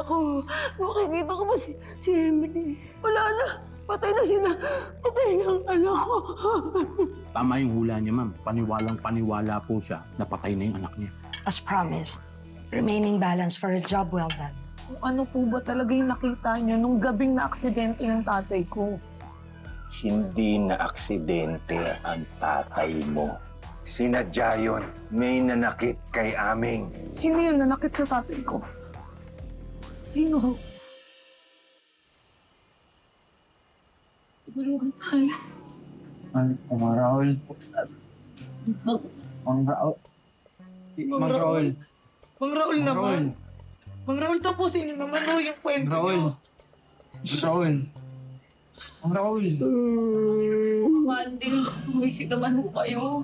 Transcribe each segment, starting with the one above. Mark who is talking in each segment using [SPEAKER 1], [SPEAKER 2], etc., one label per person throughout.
[SPEAKER 1] anak ko. Makikita ko ba si Emily? Wala na. Patay na sila. Patay na ang anak ko.
[SPEAKER 2] Tama yung hula niya, ma'am. Paniwalang-paniwala po siya na patay na yung anak niya.
[SPEAKER 3] As promised, remaining balance for a job well done.
[SPEAKER 1] Kung ano po ba talaga yung nakita niyo nung gabing na aksidente ng tatay ko?
[SPEAKER 4] Hindi na aksidente ang tatay mo. Sinadya yun. May nanakit kay Aming.
[SPEAKER 1] Sino yung nanakit sa tatay ko? Sino? Tulungan tayo.
[SPEAKER 5] Mang Raul. Mang Raul. Mang Raul.
[SPEAKER 1] Mang Raul naman. Mang Raul, tapusin niyo naman yung kwento niyo.
[SPEAKER 5] Mang Raul. Mang Raul.
[SPEAKER 1] Mandy, umisip naman po kayo.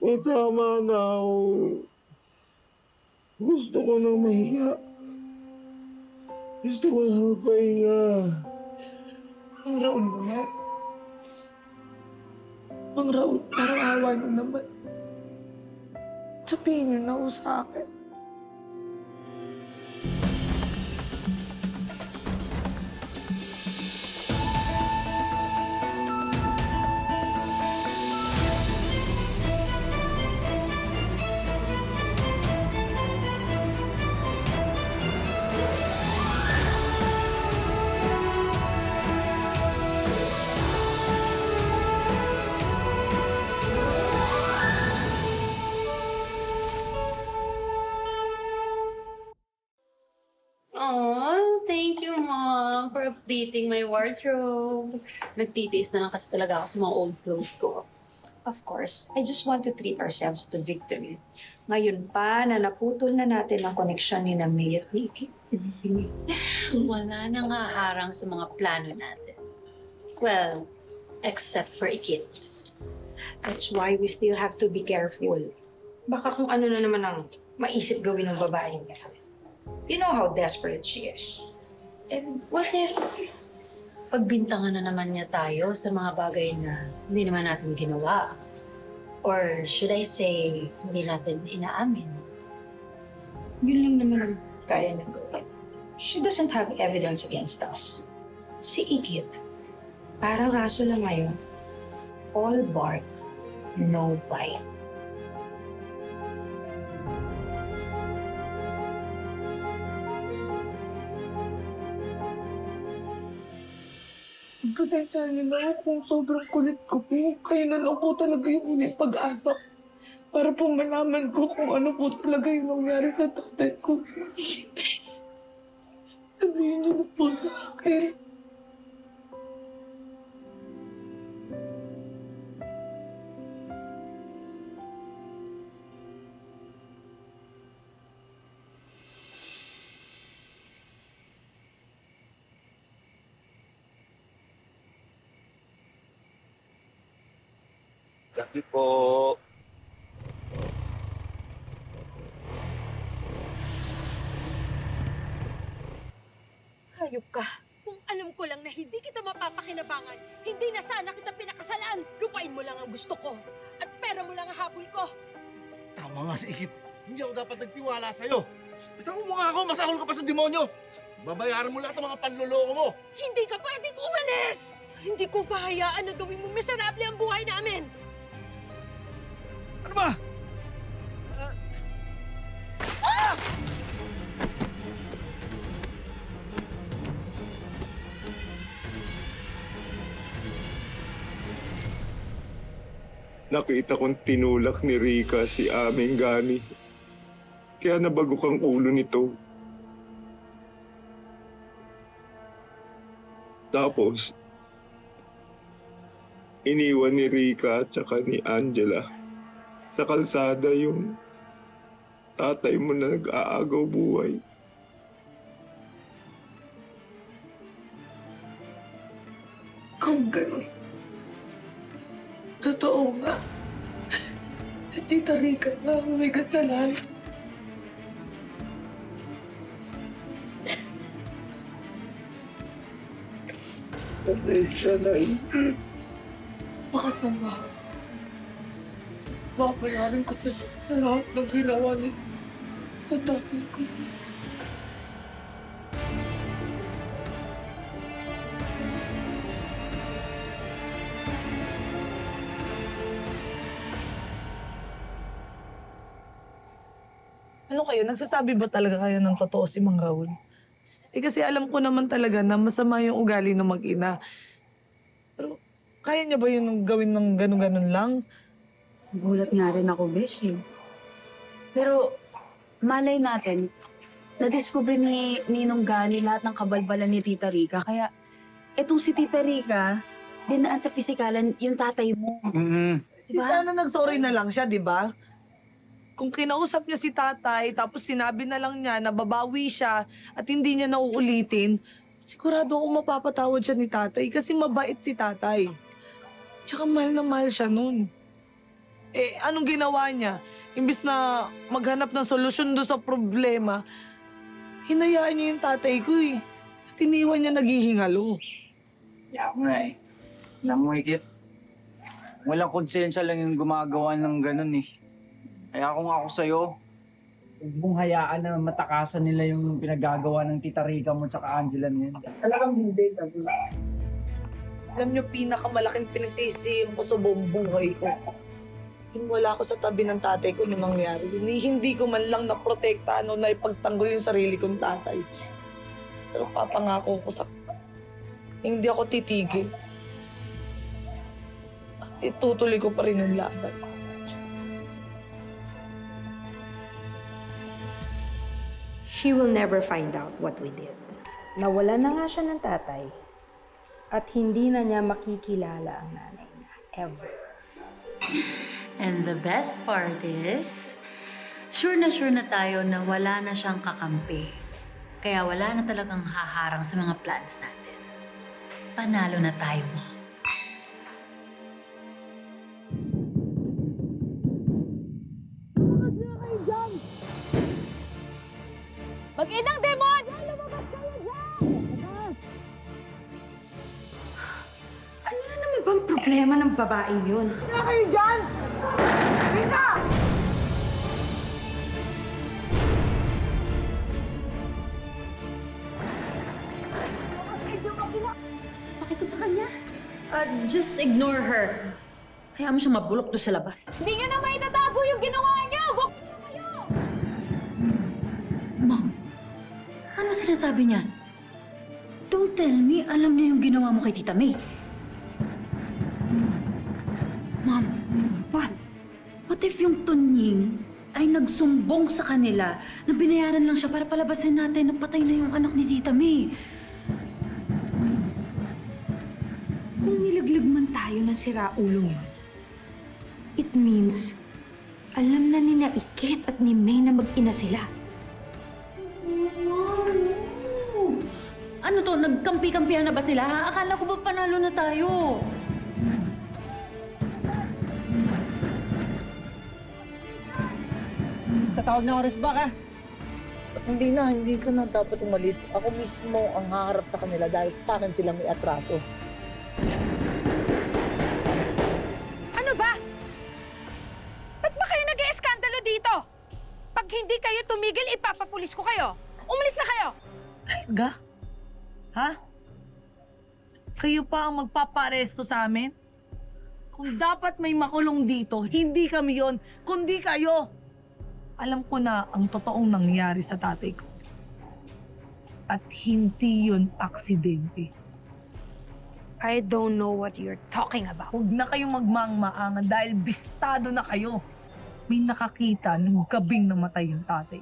[SPEAKER 6] Tama na ako. Gusto ko nang mahiya. Gusto ko na magpahinga.
[SPEAKER 1] Mang Raul naman. Mang Raul, parang awa niyo naman. Sabihin niyo na sa akin.
[SPEAKER 7] Oh, thank you, Mom, for updating my wardrobe. Nagtitiis na lang kasi talaga ako sa mga old clothes ko.
[SPEAKER 3] Of course, I just want to treat ourselves to victory. Ngayon pa na naputol na natin ang koneksyon ni na May at Nikki.
[SPEAKER 7] Wala nang haharang sa mga plano natin. Well, except for Ikit.
[SPEAKER 3] That's why we still have to be careful. Baka kung ano na naman ang maisip gawin ng babaeng niya. You know how desperate she is.
[SPEAKER 7] And what if pagbintangan na naman niya tayo sa mga bagay na hindi naman natin ginawa? Or should I say, hindi natin inaamin?
[SPEAKER 3] Yun lang naman ang kaya niyang gawin. She doesn't have evidence against us. Si Ikit, parang aso lang ngayon. All bark, no bite.
[SPEAKER 1] Pasensya niyo na kung sobrang kulit ko po. Kayo na lang po talaga yung may pag-asa. Para po malaman ko kung ano po talaga yung nangyari sa tatay ko. Sabihin niyo na po sa akin.
[SPEAKER 4] Gabi po.
[SPEAKER 8] Hayop ka. Kung alam ko lang na hindi kita mapapakinabangan, hindi na sana kita pinakasalan. Lupain mo lang ang gusto ko. At pera mo lang ang habol ko.
[SPEAKER 6] Tama nga si Ikit. Hindi ako dapat nagtiwala sa'yo. Bitawan mo nga ako, masahol ka pa sa demonyo. Babayaran mo lahat ng mga panloloko mo.
[SPEAKER 8] Hindi ka pwedeng umalis! Hindi ko bahayaan na gawin mo miserable ang buhay namin!
[SPEAKER 6] Ano ba?
[SPEAKER 9] Nakita kong tinulak ni Rika si Aming Gani. Kaya nabagok ang ulo nito. Tapos, iniwan ni Rika at saka ni Angela sa kalsada yung tatay mo na nag-aagaw buhay.
[SPEAKER 1] Kung gano'n. Totoo nga. Tita Rika nga ang may kasalanan.
[SPEAKER 6] Pasensya na, Ikit.
[SPEAKER 1] Pakasama. Babayaran ko sa lahat ng ginawa niya sa tatay ko. Ano kayo, nagsasabi ba talaga kayo ng totoo si Mang Raul? Kasi alam ko naman talaga na masama yung ugali ng mag-ina. Pero kaya niya ba yun gawin ng ganun-ganun lang?
[SPEAKER 10] Gulat nga rin ako, Besh, eh. Pero malay natin, na-discover ni Ninong Gani lahat ng kabalbalan ni Tita Rica. Kaya etong si Tita Rica, dinaan sa pisikalan yung tatay mo.
[SPEAKER 1] Diba? Sana nag-sorry na lang siya, di ba? Kung kinausap niya si tatay, tapos sinabi na lang niya na babawi siya at hindi niya nauulitin, sigurado ako mapapatawad siya ni tatay kasi mabait si tatay. Tsaka mahal na mahal siya nun. Anong ginawa niya? Imbis na maghanap ng solusyon doon sa problema, hinayaan niya yung tatay ko eh. At iniwan niya naghihingalo.
[SPEAKER 5] Kaya nga eh. Alam mo, Ikit, walang konsensya lang yung gumagawa ng ganun eh. Kaya kung ako sa'yo, huwag mong hayaan na matakasan nila yung pinagagawa ng Tita Rica mo tsaka Angela niyan.
[SPEAKER 1] Talagang hindi. Alam niyo, pinakamalaking pinagsisihan ko sa buong buhay ko. Yung wala ko sa tabi ng tatay ko nung nangyari. Hindi ko man lang naprotektahan o naipagtanggol yung sarili kong tatay. Pero papangako ko sa hindi ako titigil. At itutuloy ko pa rin yung laban.
[SPEAKER 3] She will never find out what we did.
[SPEAKER 11] Nawala na nga siya ng tatay at hindi na niya makikilala ang nanay niya. Ever.
[SPEAKER 7] And the best part is, sure na tayo na wala na siyang kakampi. Kaya wala na talagang haharang sa mga plans natin. Panalo na tayo, Ma.
[SPEAKER 8] Mag-inang demonyo! Lumabas kayo dyan!
[SPEAKER 11] Ano na naman bang problema ng babaeng yun?
[SPEAKER 1] Kaya kayo dyan! Rita!
[SPEAKER 7] Bakit ko sa kanya? Just ignore her. Hayaan mo siya mabulok doon sa labas.
[SPEAKER 8] Hindi nyo na may tatago yung ginawa nyo! Bukod na kayo!
[SPEAKER 7] Ma'am, ano sinasabi niyan? Don't tell me, alam niya yung ginawa mo kay Tita May. Ma'am, what? What if yung Tunying ay nagsumbong sa kanila na binayaran lang siya para palabasin natin na patay na yung anak ni Tita May?
[SPEAKER 11] Kung nilaglag man tayo ng siraulong yun, it means alam na ni Ikit at ni May na mag-ina sila.
[SPEAKER 7] Ano to, nagkampi-kampihan na ba sila? Ha? Akala ko ba panalo na tayo?
[SPEAKER 5] Tatawag na oras ba ka?
[SPEAKER 1] Hindi ka na dapat umalis. Ako mismo ang haharap sa kanila dahil sa akin sila may atraso.
[SPEAKER 8] Ano ba? Ba't ba kayo nag-e-eskandalo dito? Pag hindi kayo tumigil, ipapapulis ko kayo. Umalis na kayo!
[SPEAKER 1] Ga? Ha? Kayo pa ang magpapa-aresto sa amin? Kung dapat may makulong dito, hindi kami yon, kundi kayo. Alam ko na ang totoong nangyari sa tatay ko. At hindi yun aksidente.
[SPEAKER 11] I don't know what you're talking about.
[SPEAKER 1] Huwag na kayong magmaang-maangan dahil bistado na kayo. May nakakita nung gabing namatay yung tatay.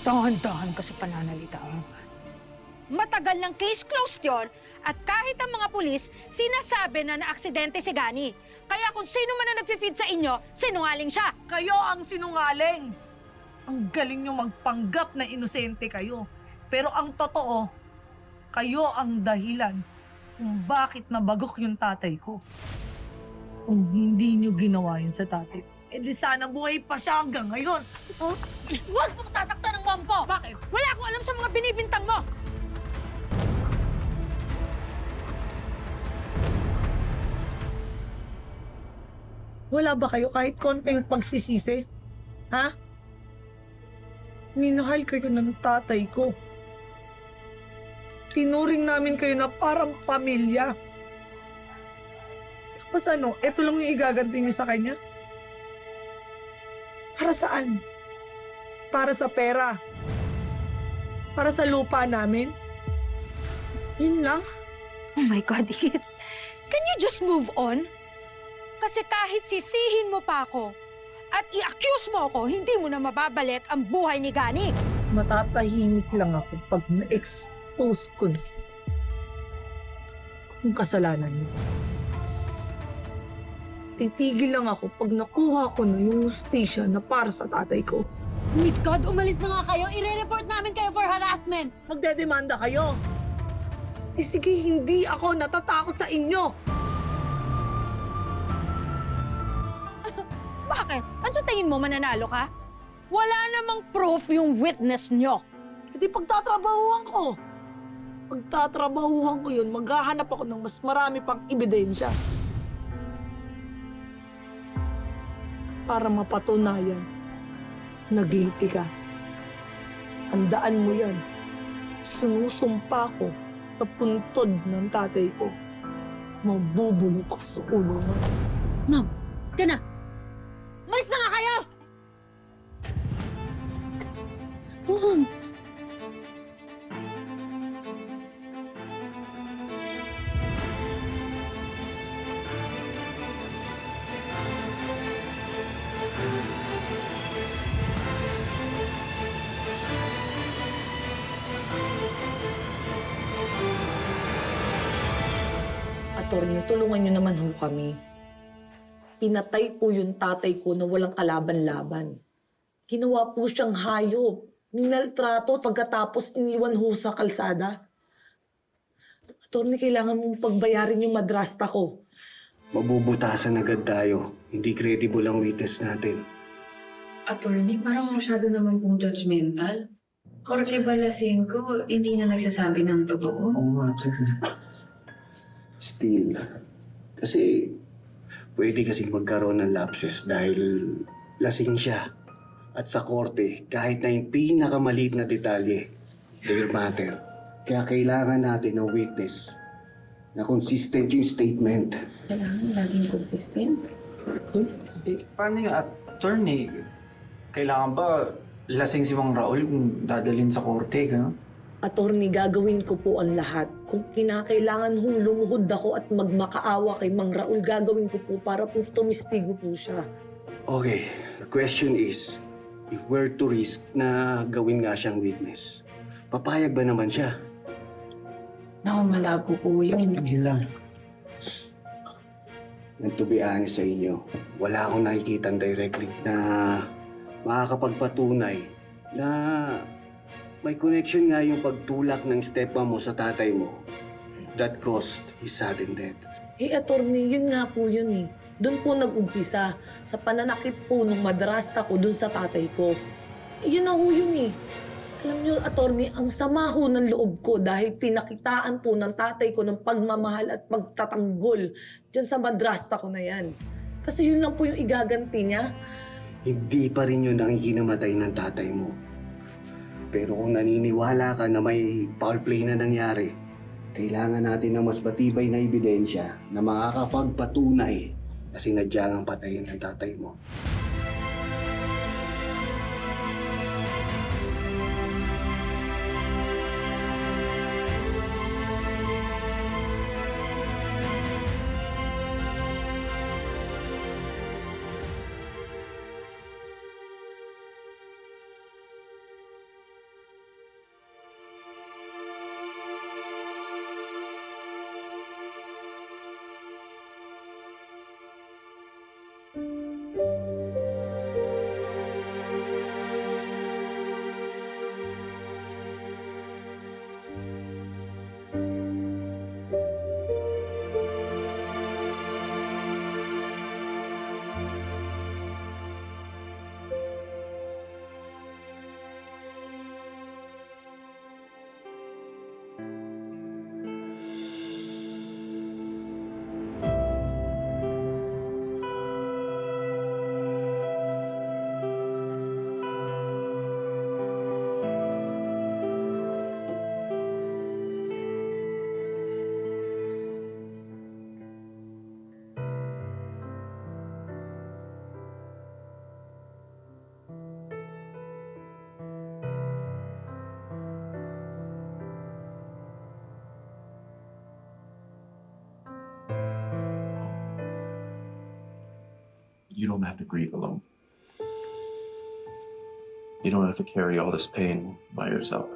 [SPEAKER 11] Dahan-dahan ka sa pananalita mo.
[SPEAKER 8] Matagal ng case closed yon at kahit ang mga pulis, sinasabi na na-aksidente si Gani. Kaya kung sino man na nagpipid sa inyo, sinungaling siya.
[SPEAKER 1] Kayo ang sinungaling. Ang galing nyo magpanggap na inosente kayo. Pero ang totoo, kayo ang dahilan kung bakit nabagok yung tatay ko. Kung hindi nyo ginawa yun sa tatay ko, di sana buhay pa siya hanggang ngayon.
[SPEAKER 8] Huwag mong sasaktan ng mom ko!
[SPEAKER 1] Bakit?
[SPEAKER 8] Wala akong alam sa mga binibintang mo!
[SPEAKER 1] Wala ba kayo kahit konting pagsisisi? Ha? Minahal kayo ng tatay ko. Tinuring namin kayo na parang pamilya. Tapos ano, eto lang yung igaganti niyo sa kanya? Para saan? para sa pera. Para sa lupa namin. Yun lang.
[SPEAKER 8] Oh my God, Ikit. Can you just move on? Kasi kahit sisihin mo pa ako at i-accuse mo ako, hindi mo na mababalik ang buhay ni Gani.
[SPEAKER 1] Matatahimik lang ako pag na-expose ko na yung kasalanan niyo. Titigil lang ako pag nakuha ko na yung hustisya na para sa tatay ko.
[SPEAKER 8] My God, umalis na nga kayo. I-report namin kayo for harassment.
[SPEAKER 1] Magdedemanda kayo. Sige, hindi ako natatakot sa inyo.
[SPEAKER 8] Bakit? Ano sa tingin mo, mananalo ka? Wala namang proof yung witness nyo.
[SPEAKER 1] Hindi pagtatrabahuhan ko. Pagtatrabahuhan ko yun, maghahanap ako ng mas marami pang ebidensya. Para mapatunayan na guilty ka. Tandaan mo yan. Sinusumpa ko sa puntod ng tatay ko. Mabubulok ko sa ulo mo.
[SPEAKER 8] Ma'am, ka na. Malis na nga kayo!
[SPEAKER 1] Oh. Attorney, tulungan niyo naman ho kami. Pinatay po yung tatay ko na walang kalaban-laban. Ginawa po siyang hayop. Minaltrato pagkatapos iniwan ho sa kalsada. Attorney, kailangan mong pagbayarin yung madrasta ko.
[SPEAKER 9] Mabubutasan agad tayo. Hindi credible ang witness natin.
[SPEAKER 10] Attorney, parang masyado naman pong judgmental. Jorge Balasingo, hindi na nagsasabi ng totoo.
[SPEAKER 9] Still. Kasi pwede kasing magkaroon ng lapses dahil lasing siya. At sa korte, kahit na yung pinakamaliit na detalye, they matter. Kaya kailangan natin ng witness na consistent yung statement.
[SPEAKER 10] Kailangan laging consistent.
[SPEAKER 5] Paano yung attorney? Kailangan ba lasing si Mang Raul kung dadalhin sa korte, gano'n?
[SPEAKER 1] Attorney, gagawin ko po ang lahat. Kung kinakailangan hong lumuhod ako at magmakaawa kay Mang Raul, gagawin ko po para po tumistigo po siya.
[SPEAKER 9] Okay, the question is, if we're to risk na gawin nga siyang witness, papayag ba naman siya?
[SPEAKER 10] Naku, malabo po yun.
[SPEAKER 9] And to be honest sa inyo, wala akong nakikitang directly na makakapagpatunay na may connection nga yung pagtulak ng stepmom mo sa tatay mo that caused his sudden death.
[SPEAKER 1] Eh, attorney, yun nga po yun eh. Doon po nag-umpisa sa pananakit po ng madrasta ko doon sa tatay ko. Eh, yun na ho yun eh. Alam niyo, attorney, ang sama ho ng loob ko dahil pinakitaan po ng tatay ko ng pagmamahal at pagtatanggol dyan sa madrasta ko na yan. Kasi yun lang po yung igaganti niya.
[SPEAKER 9] Hindi pa rin yun ang ikinamatay ng tatay mo. Pero kung naniniwala ka na may foul play na nangyari, kailangan natin ng mas matibay na ebidensya na makakapagpatunay na sinadya ang patayin ng tatay mo.
[SPEAKER 12] you don't have to grieve alone. You don't have to carry all this pain by yourself.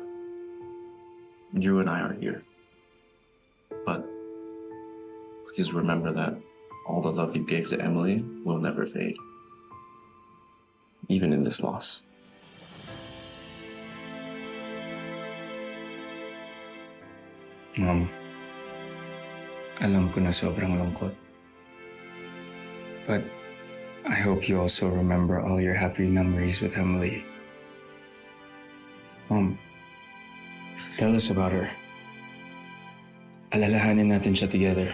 [SPEAKER 12] Drew and I are here. But please remember that all the love you gave to Emily will never fade. Even in this loss.
[SPEAKER 13] Mom, alam ko na sobrang lungkot. But I hope you also remember all your happy memories with Emily. Mom, tell us about her. Alalahanin natin siya together.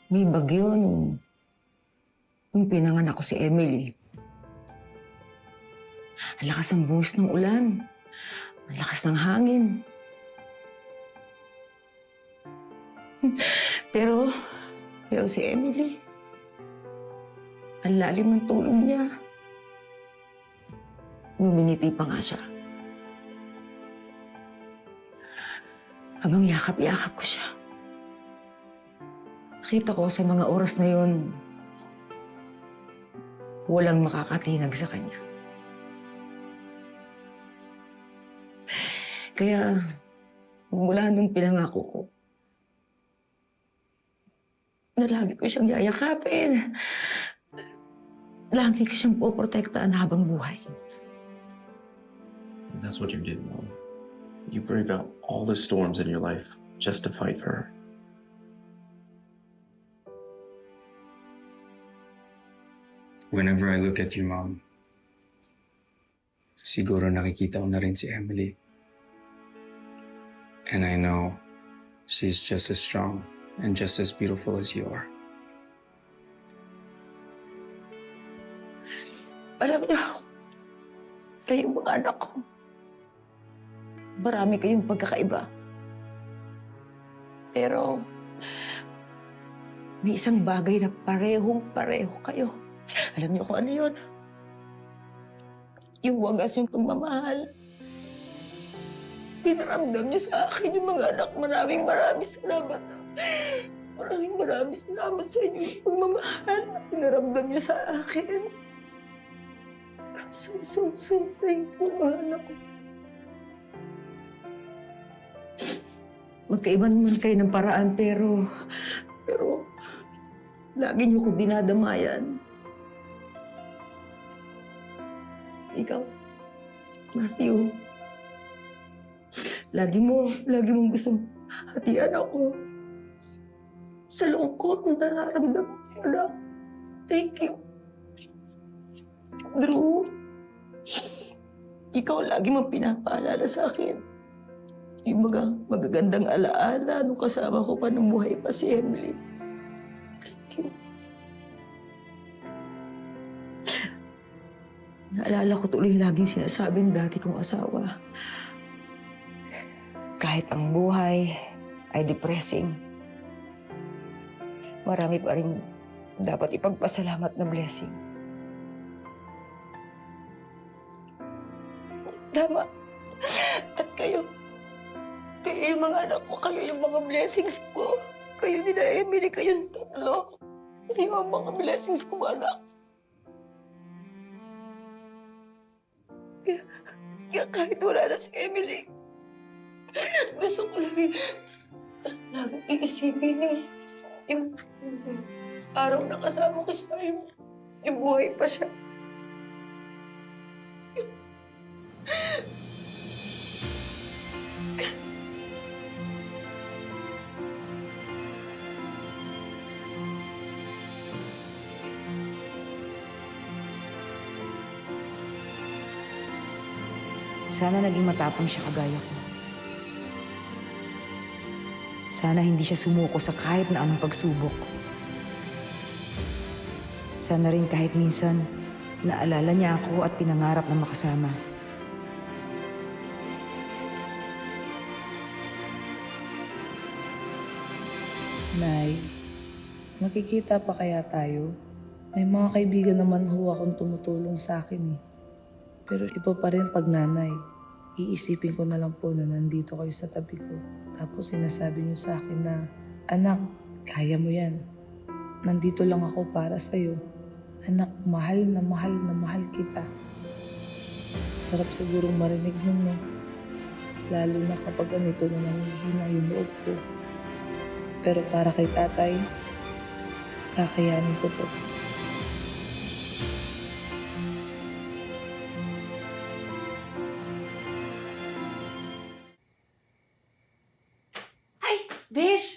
[SPEAKER 11] May bagyo nung pinanganak ko si Emily. Ang lakas ng buhos ng ulan. Ang lakas ng hangin. Pero si Emily, ang lalim ng tulong niya. Ngumingiti pa nga siya. Habang yakap-yakap ko siya. Nakita ko sa mga oras na yon, walang makakatinag sa kanya. Kaya, mula nung pinangako ko, na lagi ko siyang yayakapin. Lagi ko siyang poprotektaan habang buhay.
[SPEAKER 12] And that's what you did, Mom. You braved out all the storms in your life just to fight for her.
[SPEAKER 13] Whenever I look at you, Mom, siguro nakikita ko na rin si Emily. And I know she's just as strong and just as beautiful as you are.
[SPEAKER 11] Alam niyo, kayong mga anak ko, marami kayong pagkakaiba. Pero, may isang bagay na parehong-pareho kayo. Alam niyo kung ano yun? Yung wagas yung pagmamahal. Pinaramdam niyo sa akin yung mga anak. Maraming salamat. Maraming salamat sa inyo yung pagmamahal na pinaramdam niyo sa akin. So thankful, mga anak ko. Magkaiba naman kayo ng paraan, pero lagi niyo ko dinadamayan. Ikaw, Matthew, lagi mong gustong hatian ako sa lungkot na nararamdaman ko, anak. Thank you. Drew, ikaw lagi mong pinapaalala sa akin yung mga magagandang alaala nung kasama ko pa nung buhay pa si Emily. Thank you. Naalala ko tuloy laging sinasabi ng dati kong asawa. Kahit ang buhay ay depressing, marami pa rin dapat ipagpasalamat na blessing. Tama. At kayo yung mga anak ko, kayo yung mga blessings ko. Kayo ni na Emily, kayong tatlo. Kayo ang mga blessings ko, anak. Kaya kahit wala na si Emily, gusto ko lagi iisipin yung araw na kasama ko siya, yung buhay pa siya. Sana naging matapang siya kagaya ko. Sana hindi siya sumuko sa kahit na anong pagsubok. Sana rin kahit minsan, naalala niya ako at pinangarap na makasama.
[SPEAKER 1] Nay, makikita pa kaya tayo? May mga kaibigan naman ho akong tumutulong sa akin eh. Pero iba pa rin pag nanay. iisipin ko na lang po na nandito kayo sa tabi ko. Tapos sinasabi niyo sa akin na, anak, kaya mo yan. Nandito lang ako para sa'yo. Anak, mahal na mahal kita. Sarap sigurong marinig nun, no? Lalo na kapag ganito na nanghihina yung loob ko. Pero para kay tatay, kakayanin ko to.
[SPEAKER 10] Besh!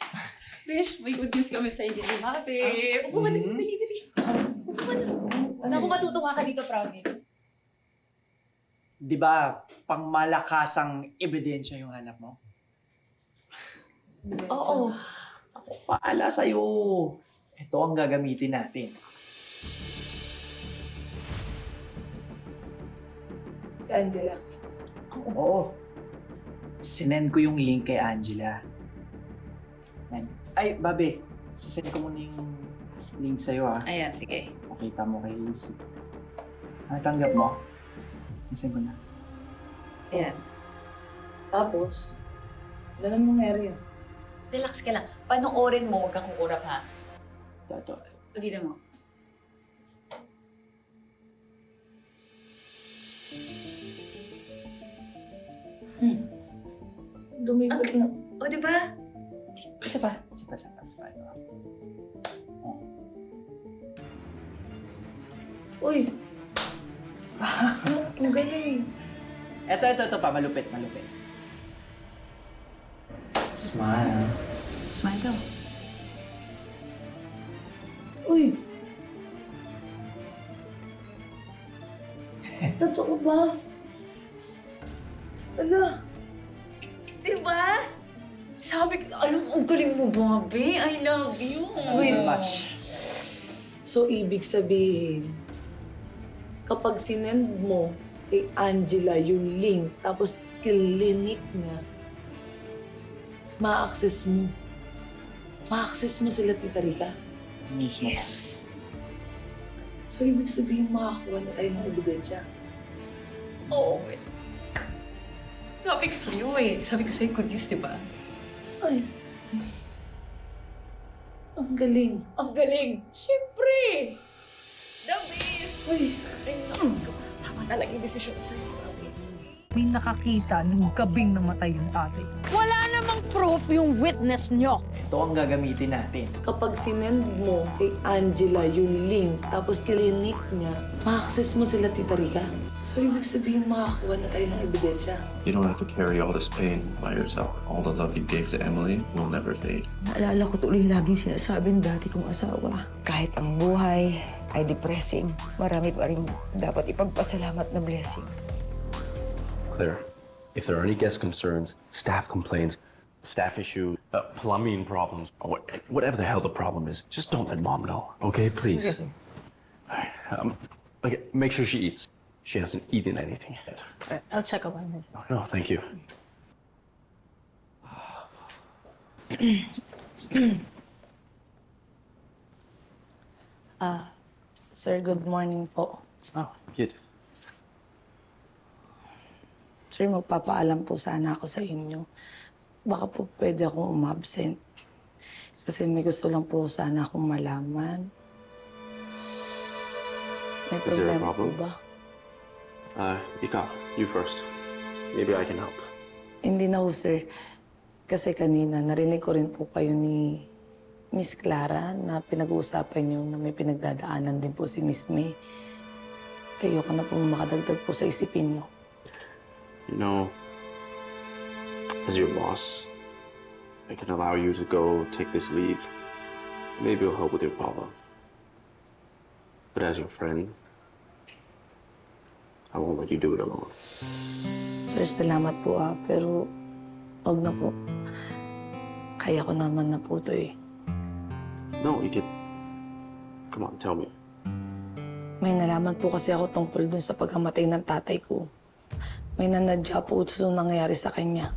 [SPEAKER 10] Besh, may good news kami sa inyo. Happy! Upo ka na, dali. Upo ka na. Naku, matutuwa ka dito, promise.
[SPEAKER 5] Di ba, pangmalakasang ebidensya yung hanap mo?
[SPEAKER 10] Oo.
[SPEAKER 5] Ako paala sa'yo. Ito ang gagamitin natin.
[SPEAKER 1] Si Angela.
[SPEAKER 5] Oo. Sinend ko yung link kay Angela. Yan. Ay, Babe. Sisend ko muna yung link sa'yo, ha?
[SPEAKER 10] Ayan, sige.
[SPEAKER 5] Makita mo kay Lizzie. Natanggap mo? Sisend ko na.
[SPEAKER 1] Ayan. Tapos, ganun mangyari yun.
[SPEAKER 10] Relax ka lang. Panoorin mo, huwag kang kukurap, ha?
[SPEAKER 5] Ito.
[SPEAKER 10] Ulitin mo.
[SPEAKER 1] Lumibot na.
[SPEAKER 10] O, di ba? Isa pa.
[SPEAKER 5] Sipa.
[SPEAKER 1] Uy! Ang galing.
[SPEAKER 5] Ito pa. Malupit. Smile.
[SPEAKER 10] Smile daw.
[SPEAKER 1] Uy! Totoo ba? Ala!
[SPEAKER 10] Diba? Sabi ko, alam mo, ang galing mo, Bobby. I love you.
[SPEAKER 1] Wait.
[SPEAKER 5] Much.
[SPEAKER 1] So, ibig sabihin, kapag sinend mo kay Angela yung link, tapos klinik na, ma-access mo. Ma-access mo sila, Tita Rica.
[SPEAKER 5] Mismo.
[SPEAKER 1] Yes! So, ibig sabihin, makakuha na tayo ng ebidensya.
[SPEAKER 10] Oo, Wes. Sabi ko sa'yo eh. Sabi ko sa'yo, good news, diba?
[SPEAKER 1] Ay! Ang galing.
[SPEAKER 10] Ang galing! Siyempre! The best!
[SPEAKER 1] Uy!
[SPEAKER 10] Tama talaga yung desisyon ko sa'yo, Bobby.
[SPEAKER 1] May nakakita nung gabing namatay yung tatay.
[SPEAKER 8] Wala namang proof yung witness nyo.
[SPEAKER 5] Ito ang gagamitin natin.
[SPEAKER 1] Kapag sinend mo kay Angela yung link, tapos klinik niya, ma-access mo sila, Tita Rica. So, ibig sabihin, makakuha na tayo ng ebidensya.
[SPEAKER 12] You don't have to carry all this pain by yourself. All the love you gave to Emily will never fade.
[SPEAKER 11] Naalala ko tuloy laging sinasabing dati kong asawa. Kahit ang buhay ay depressing, marami pa rin dapat ipagpasalamat na blessing.
[SPEAKER 14] Claire, if there are any guest concerns, staff complaints, staff issue, plumbing problems, or whatever the hell the problem is, just don't let Mom know, okay? Please.
[SPEAKER 11] Yes, sir.
[SPEAKER 14] All right. Okay, make sure she eats. She hasn't eaten anything yet.
[SPEAKER 10] I'll check up on her.
[SPEAKER 14] No, thank you.
[SPEAKER 1] Sir, good morning po.
[SPEAKER 14] Oh, good.
[SPEAKER 1] Sir, magpapaalam po sana ako sa inyo. Baka po pwede akong umabsent. Kasi may gusto lang po sana akong malaman. May
[SPEAKER 14] Is there a
[SPEAKER 1] problema po
[SPEAKER 14] problem?
[SPEAKER 1] ba?
[SPEAKER 14] Ikaw, you first. Maybe I can help.
[SPEAKER 1] Hindi na ho, sir. Kasi kanina, narinig ko rin po kayo ni Miss Clara na pinag-uusapan niyo na may pinagdadaanan din po si Miss May. Ayoko na po makadagdag po sa isipin niyo.
[SPEAKER 14] You know, as your boss, I can allow you to go take this leave. Maybe it'll help with your problem. But as your friend, I won't let you do it alone.
[SPEAKER 1] Sir, salamat po pero wag na po. Kaya ko naman na po to eh.
[SPEAKER 14] No, you can... Come on, tell me.
[SPEAKER 1] May nalaman po kasi ako tungkol dun sa pagkamatay ng tatay ko. May nanadya po sa nangyayari sa kanya.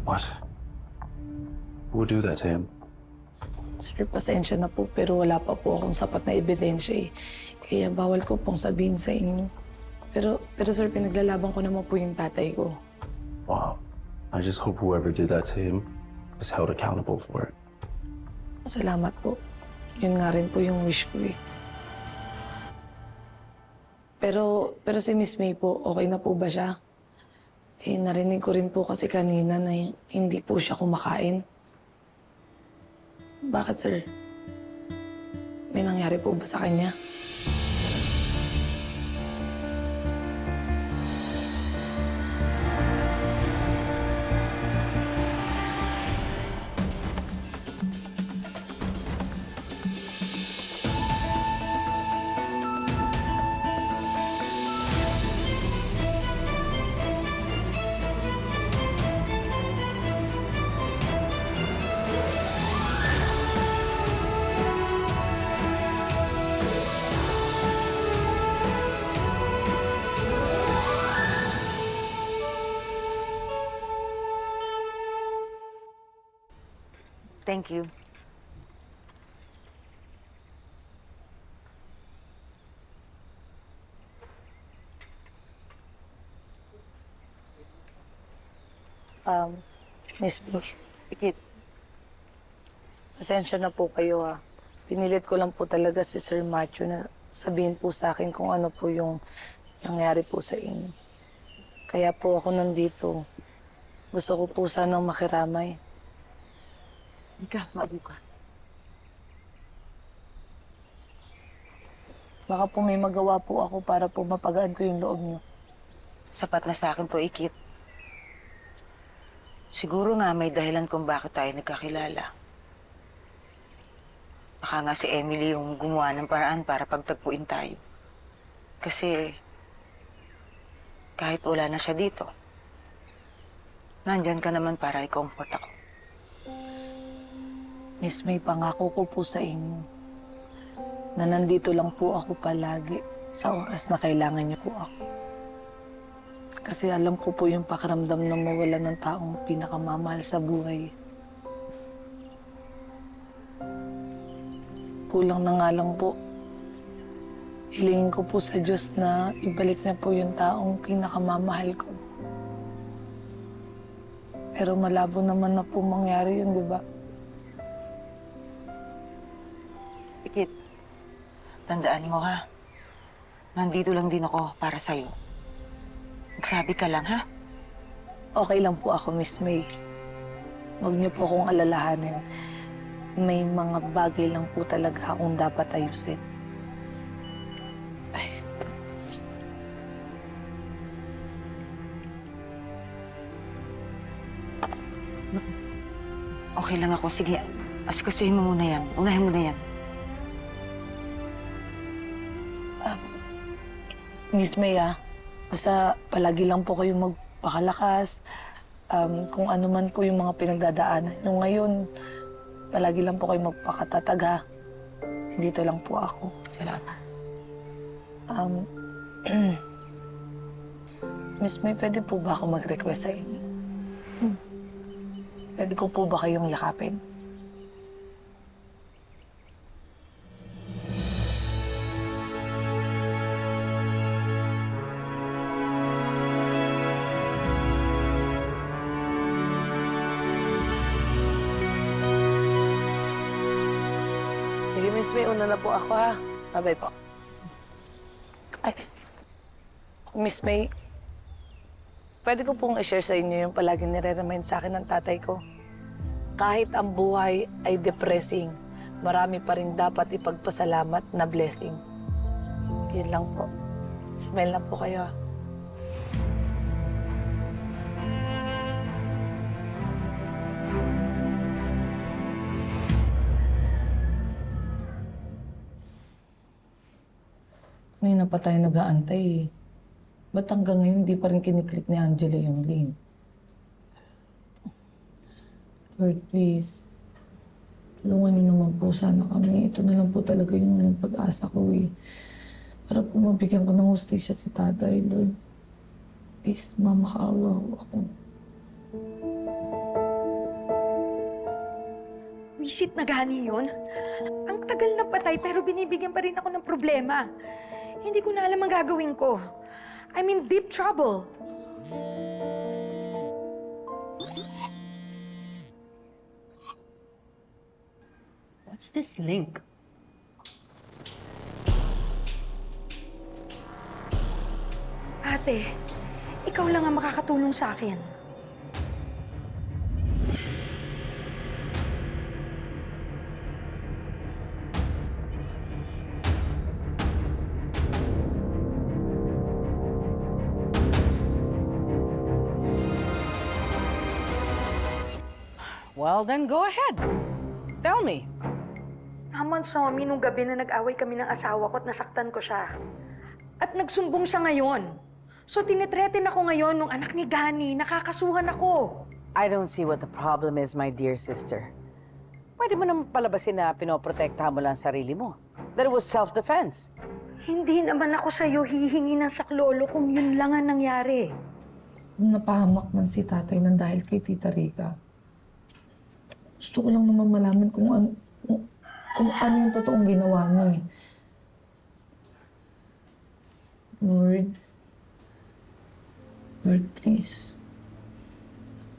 [SPEAKER 14] What? Who would do that to him?
[SPEAKER 1] Sir, pasensya na po pero wala pa po akong sapat na ebidensya eh. Kaya bawal ko pong sabihin sa inyo. Pero sir, pinaglalaban ko naman po yung tatay ko.
[SPEAKER 14] Wow. I just hope whoever did that to him is held accountable for it.
[SPEAKER 1] Salamat po. Yun nga rin po yung wish ko eh. Pero si Miss May po, okay na po ba siya? Eh, narinig ko rin po kasi kanina na hindi po siya kumakain. Bakit, sir? May nangyari po ba sa kanya?
[SPEAKER 11] Thank you.
[SPEAKER 1] Miss May, Ikit. Pasensya na po kayo ha. Pinilit ko lang po talaga si Sir Matthew na sabihin po sa akin kung ano po yung nangyari po sa inyo. Kaya po ako nandito. Gusto ko po sanang makiramay.
[SPEAKER 11] Ika, maupo ka.
[SPEAKER 1] Baka po may magawa po ako para po mapagaan ko yung loob niyo.
[SPEAKER 11] Sapat na sa akin to, Ikit. Siguro nga may dahilan kung bakit tayo nagkakilala. Baka nga si Emily yung gumawa ng paraan para pagtagpuin tayo. Kasi kahit wala na siya dito, nandyan ka naman para i-comfort ako.
[SPEAKER 1] Miss May, pangako ko po sa inyo na nandito lang po ako palagi sa oras na kailangan niyo po ako. Kasi alam ko po yung pakiramdam na mawala ng taong pinakamamahal sa buhay. Kulang na nga lang po. Hilingin ko po sa Diyos na ibalik niya po yung taong pinakamamahal ko. Pero malabo naman na po mangyari yun, di ba?
[SPEAKER 11] Ikit, tandaan mo ha. Nandito lang din ako para sa'yo. Magsabi ka lang ha.
[SPEAKER 1] Okay lang po ako, Miss May. Huwag niyo po akong alalahanin. May mga bagay lang po talaga akong dapat ayusin. Ay.
[SPEAKER 11] Okay lang ako. Sige, asikasuhin mo muna yan. Unahin mo na yan.
[SPEAKER 1] Miss May, basta palagi lang po kayong magpakalakas. Kung ano man po yung mga pinagdadaanan nyo ngayon, palagi lang po kayong magpakatatag, ha. Dito lang po ako.
[SPEAKER 11] Salamat.
[SPEAKER 1] Miss May, pwede po ba ako mag-request sa inyo? Pwede ko po ba kayong yakapin? Sige, Miss May, una na po ako, ha. Bye-bye po. Ay, Miss May, pwede ko pong i-share sa inyo yung palaging nire-remind sa akin ng tatay ko. Kahit ang buhay ay depressing, marami pa rin dapat ipagpasalamat na blessing. Yun lang po. Smile na po kayo, ha. Ngayon na pa tayo nag-aantay eh. Ba't hanggang ngayon di pa rin kiniklik ni Angela yung link? Lord, please. Tulungan niyo naman po sana kami. Ito na lang po talaga yung pag-asa ko eh. Para po mabigyan ko ng hustisya si tatay, Lord. Please, mamakaawa ho ako.
[SPEAKER 8] Wisit na gani yun? Ang tagal na patay pero binibigyan pa rin ako ng problema. Hindi ko na alam ang gagawin ko. I'm in deep trouble.
[SPEAKER 7] What's this link?
[SPEAKER 8] Ate, ikaw lang ang makakatulong sa akin.
[SPEAKER 15] Well, then go ahead. Tell me.
[SPEAKER 8] Naman, Somi, nung gabi na nag-away kami ng asawa ko at nasaktan ko siya. At nagsumbong siya ngayon. So tinitretin ako ngayon nung anak ni Gani, nakakasuhan ako.
[SPEAKER 15] I don't see what the problem is, my dear sister. Pwede mo naman palabasin na pinoprotektahan mo lang ang sarili mo. That it was self-defense.
[SPEAKER 8] Hindi naman ako sa'yo hihingi ng saklolo kung yun lang ang nangyari.
[SPEAKER 1] Kung napahamak man si tatay nang dahil kay Tita Rica, gusto ko lang naman malaman kung ano yung totoong ginawa niya eh. Lord, please.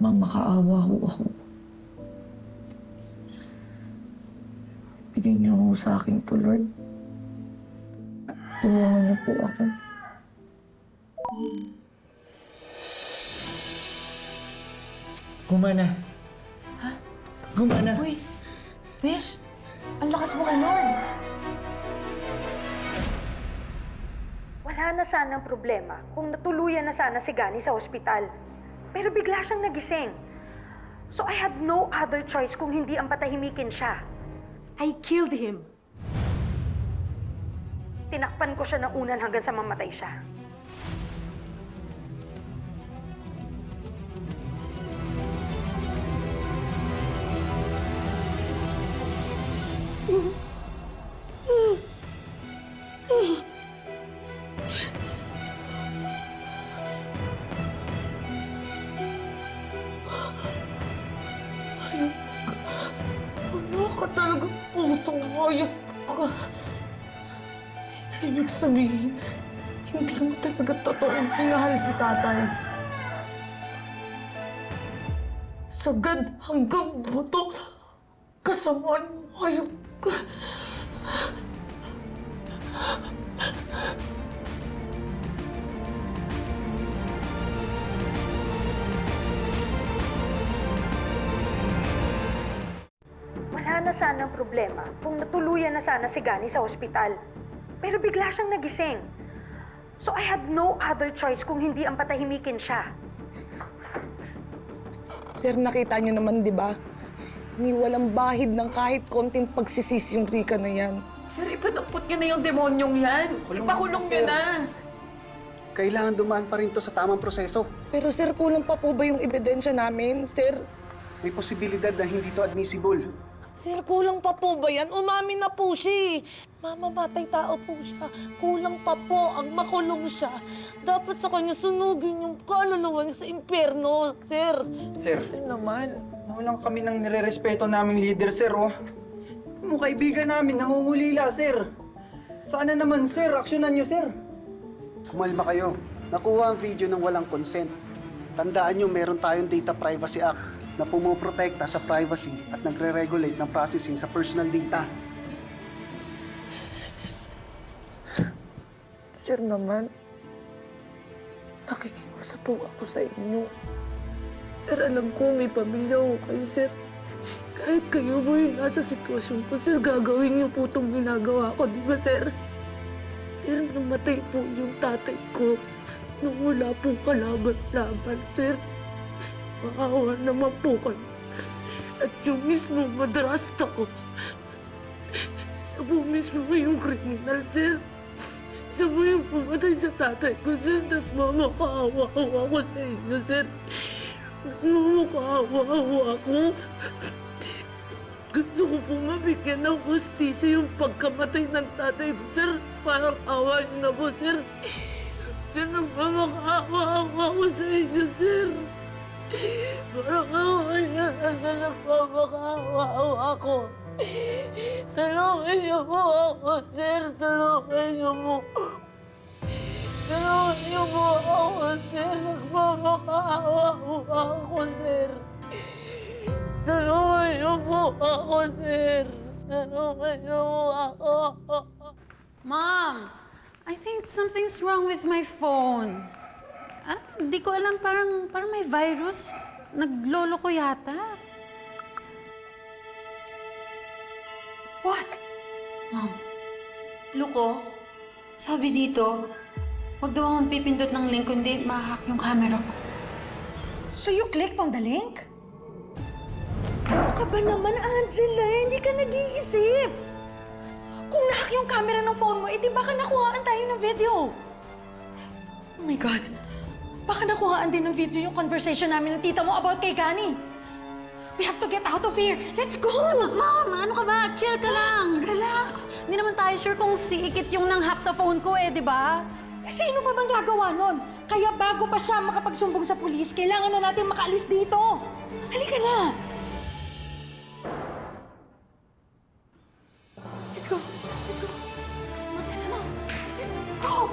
[SPEAKER 1] Makaawa ho ako. Bigyan niyo ho sa akin to, Lord. Tulungan niyo po ako.
[SPEAKER 5] Gumana.
[SPEAKER 7] Ha?
[SPEAKER 5] Gumana.
[SPEAKER 7] Uy, Besh, ang lakas mo kay Lord.
[SPEAKER 8] Wala na sanang problema kung natuluyan na sana si Gani sa ospital. Pero bigla siyang nagising. So I had no other choice kung hindi ang patahimikin siya. I killed him. Tinakpan ko siya ng unan hanggang sa mamatay siya.
[SPEAKER 1] Ano ka talaga pusong hayop ka? Ibig sabihin, hindi mo talaga totoong minahal si tatay. Sagad hanggang buto, kasamaan mo hayop ka.
[SPEAKER 8] Wala na sanang problema kung natuluyan na sana si Gani sa ospital. Pero bigla siyang nagising. So I had no other choice kung hindi ang patahimikin siya.
[SPEAKER 1] Sir, nakita niyo naman, di ba? Ni walang bahid ng kahit konting pagsisisi yung Rika na yan.
[SPEAKER 7] Sir, ipadampot niyo na yung demonyong yan. Ipakulong niyo na.
[SPEAKER 9] Kailangan dumaan pa rin to sa tamang proseso.
[SPEAKER 1] Pero sir, kulang pa po ba yung ebidensya namin, sir?
[SPEAKER 9] May posibilidad na hindi to admissible.
[SPEAKER 1] Sir, kulang pa po ba yan? Umamin na po siya. Mamamatay tao po siya. Kulang pa po ang makulong siya. Dapat sa kanya sunugin yung kaluluwa niya sa impyerno, sir.
[SPEAKER 5] Sir,
[SPEAKER 1] Ano naman?
[SPEAKER 5] walang kami ng nire-respeto naming leader, sir, oh. Mga kaibigan namin, nangungulila, sir. Sana naman, sir, aksyonan niyo, sir.
[SPEAKER 9] Kumalma kayo. Nakuha ang video ng walang consent. Tandaan nyo, meron tayong Data Privacy Act na pumoprotekta sa privacy at nagre-regulate ng processing sa personal data.
[SPEAKER 1] Sir naman, nakikiusap po ako sa inyo. Sir, alam ko may pamilya ko kayo, sir. Kahit kayo mo yung nasa sitwasyon ko, sir, gagawin niyo po itong ginagawa ko, di ba, sir? Sir, namatay po yung tatay ko nung wala pong kalaban-laban, sir. Maawa naman po kayo. At yung mismo madrasta ko, siya po mismo yung kriminal, sir. Siya po yung pumatay sa tatay ko, sir. Nagmamakaawa-awa ko sa inyo, sir. Nagmamakaawa-awa ako. Gusto ko po mabigyan ng hustisya yung pagkamatay ng tatay ko, sir. Parang awa niyo na po, sir. Sir, nagmamakaawa-awa ko sa inyo, sir. Parang awa niyo na, sir. Nagmamakaawa-awa ako. Tulungan niyo po ako, sir. Tulungan niyo po. Tulungan niyo po sir. Nagmamakaawa po ako, sir. Tulungan niyo po ako, sir. Tulungan niyo po ako.
[SPEAKER 7] Mom, I think something's wrong with my phone. Di ko alam, parang may virus. Naglolo ko yata.
[SPEAKER 8] What?
[SPEAKER 7] Mom, Luko, sabi dito, wag daw akong pipindot ng link kundi ma-hack yung camera ko.
[SPEAKER 8] So you clicked on the link? Ano ka ba naman, Angela? Hindi ka nag-iisip. Kung nahack yung camera ng phone mo, edi baka nakuhaan tayo ng video. Oh my God. Baka nakuhaan din ng video yung conversation namin ng tita mo about kay Gani. We have to get out of here. Let's go!
[SPEAKER 7] Mom, ano ka ba? Chill ka lang. Relax. Hindi naman tayo sure kung si Ikit yung nang-hack sa phone ko di ba?
[SPEAKER 8] Sino pa bang gagawa nun? Kaya bago pa siya makapagsumbong sa pulis, kailangan na natin makaalis dito. Halika na! Let's go! Let's go! Magdala na! Let's go!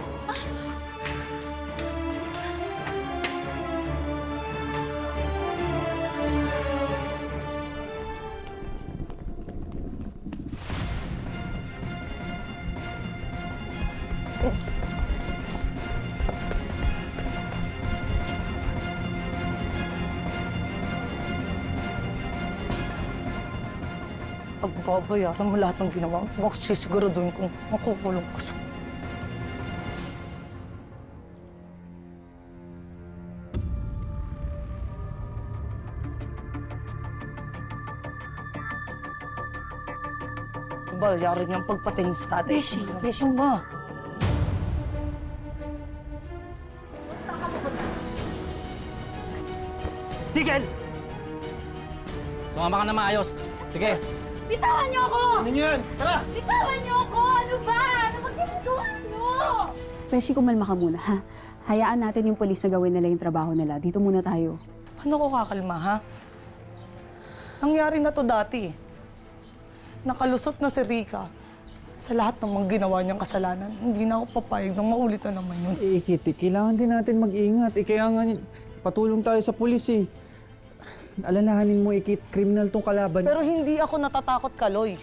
[SPEAKER 1] Pagbabayaran mo lahat ng ginawa mo, sisiguraduhin kong makukulong ka sa... Bayarin niyang pagpatingin sa tatay. Beshi mo.
[SPEAKER 2] Tigil! Sumama ka na maayos. Sige.
[SPEAKER 10] Bitawan niyo ako!
[SPEAKER 6] Ano yan? Tara!
[SPEAKER 10] Bitawan niyo ako! Ano ba? Ano ba ginagawa niyo?
[SPEAKER 16] Beshi, kumalma ka muna, ha? Hayaan natin yung polis na gawin nila yung trabaho nila. Dito muna tayo.
[SPEAKER 1] Paano ko kakalma, ha? Nangyari na to dati. Nakalusot na si Rica. Sa lahat ng mga ginawa niyang kasalanan, hindi na ako papayag na maulit na naman yun.
[SPEAKER 5] Kitty, kailangan din natin mag-ingat. Kaya nga, patulong tayo sa pulis Alalahanin mo, Ikit, kriminal tong kalaban.
[SPEAKER 1] Pero hindi ako natatakot, Kaloy.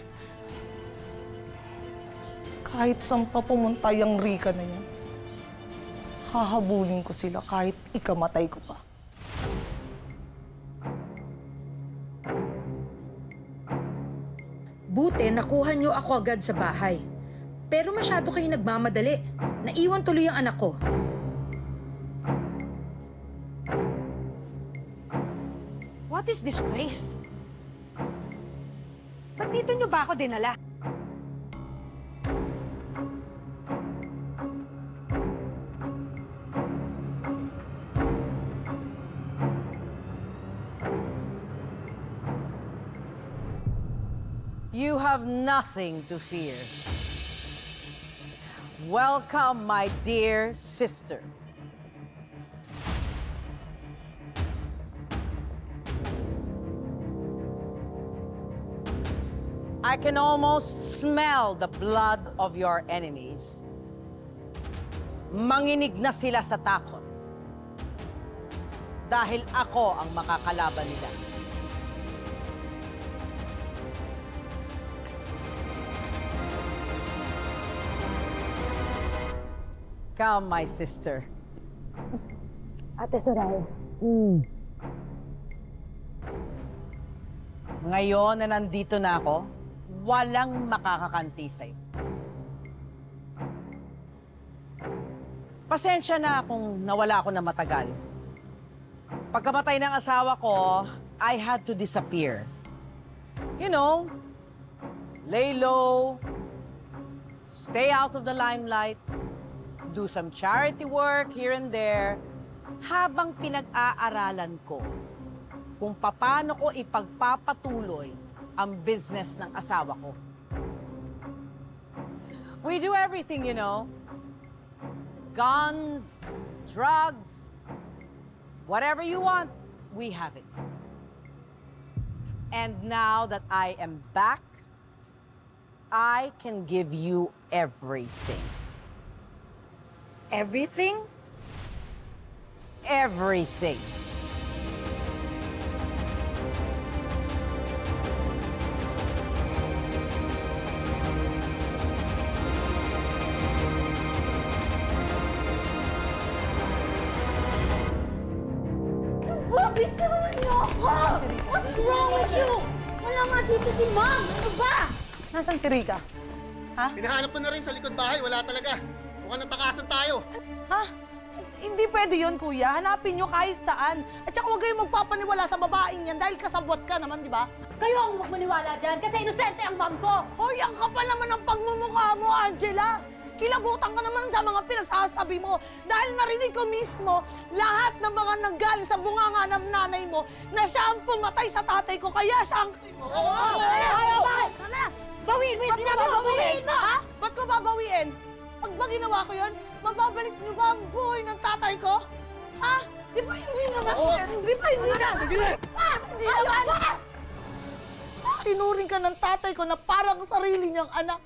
[SPEAKER 1] Kahit saan pa pumunta yung Rica na yan, hahabulin ko sila kahit ikamatay ko pa.
[SPEAKER 3] Buti, nakuha niyo ako agad sa bahay. Pero masyado kayo nagmamadali. Naiwan tuloy ang anak ko. What is this place? Ba't dito niyo ba ako dinala?
[SPEAKER 15] You have nothing to fear. Welcome, my dear sister. I can almost smell the blood of your enemies. Manginig na sila sa takot. Dahil ako ang makakalaban nila. Come, my sister.
[SPEAKER 8] Ate Soraya.
[SPEAKER 15] Ngayon na nandito na ako, walang makakakanti sa'yo. Pasensya na kung nawala ako na matagal. Pagkamatay ng asawa ko, I had to disappear. You know, lay low, stay out of the limelight, do some charity work here and there, habang pinag-aaralan ko kung paano ko ipagpapatuloy ang business ng asawa ko. We do everything, you know. Guns, drugs, whatever you want, we have it. And now that I am back, I can give you everything.
[SPEAKER 3] Everything?
[SPEAKER 15] everything.
[SPEAKER 17] Bakit naman niyo ako? What's wrong with you? Wala nga dito si Mom. Ano ba?
[SPEAKER 1] Nasaan si Rika? Ha?
[SPEAKER 6] Hinahanap mo na rin sa likod bahay, wala talaga. Mukhang natakasan tayo.
[SPEAKER 1] Ha? Hindi pwede yun, kuya. Hanapin nyo kahit saan. At saka huwag kayong magpapaniwala sa babaeng yan dahil kasabot ka naman, di ba?
[SPEAKER 17] Kayo ang magmaniwala dyan kasi inosente ang mom ko.
[SPEAKER 1] Hoy, ang kapal naman ng pagmumukha mo, Angela. Kilabutan ka naman sa mga pinagsasabi mo dahil narinig ko mismo lahat ng mga nanggaling sa bunganga ng nanay mo na siya ang pumatay sa tatay ko, kaya siya ang...
[SPEAKER 17] Bakit? Tama! Bawiin mo yung sinabi mo! Bawiin mo!
[SPEAKER 1] Ha? Ba't ko babawiin? Pag ba ginawa ko yun, mababalik niyo ba ang buhay ng tatay ko? Ha? Di ba hindi naman? Di ba hindi na? Ha? Hindi naman? Tinuring ka ng tatay ko na parang sarili niyang anak.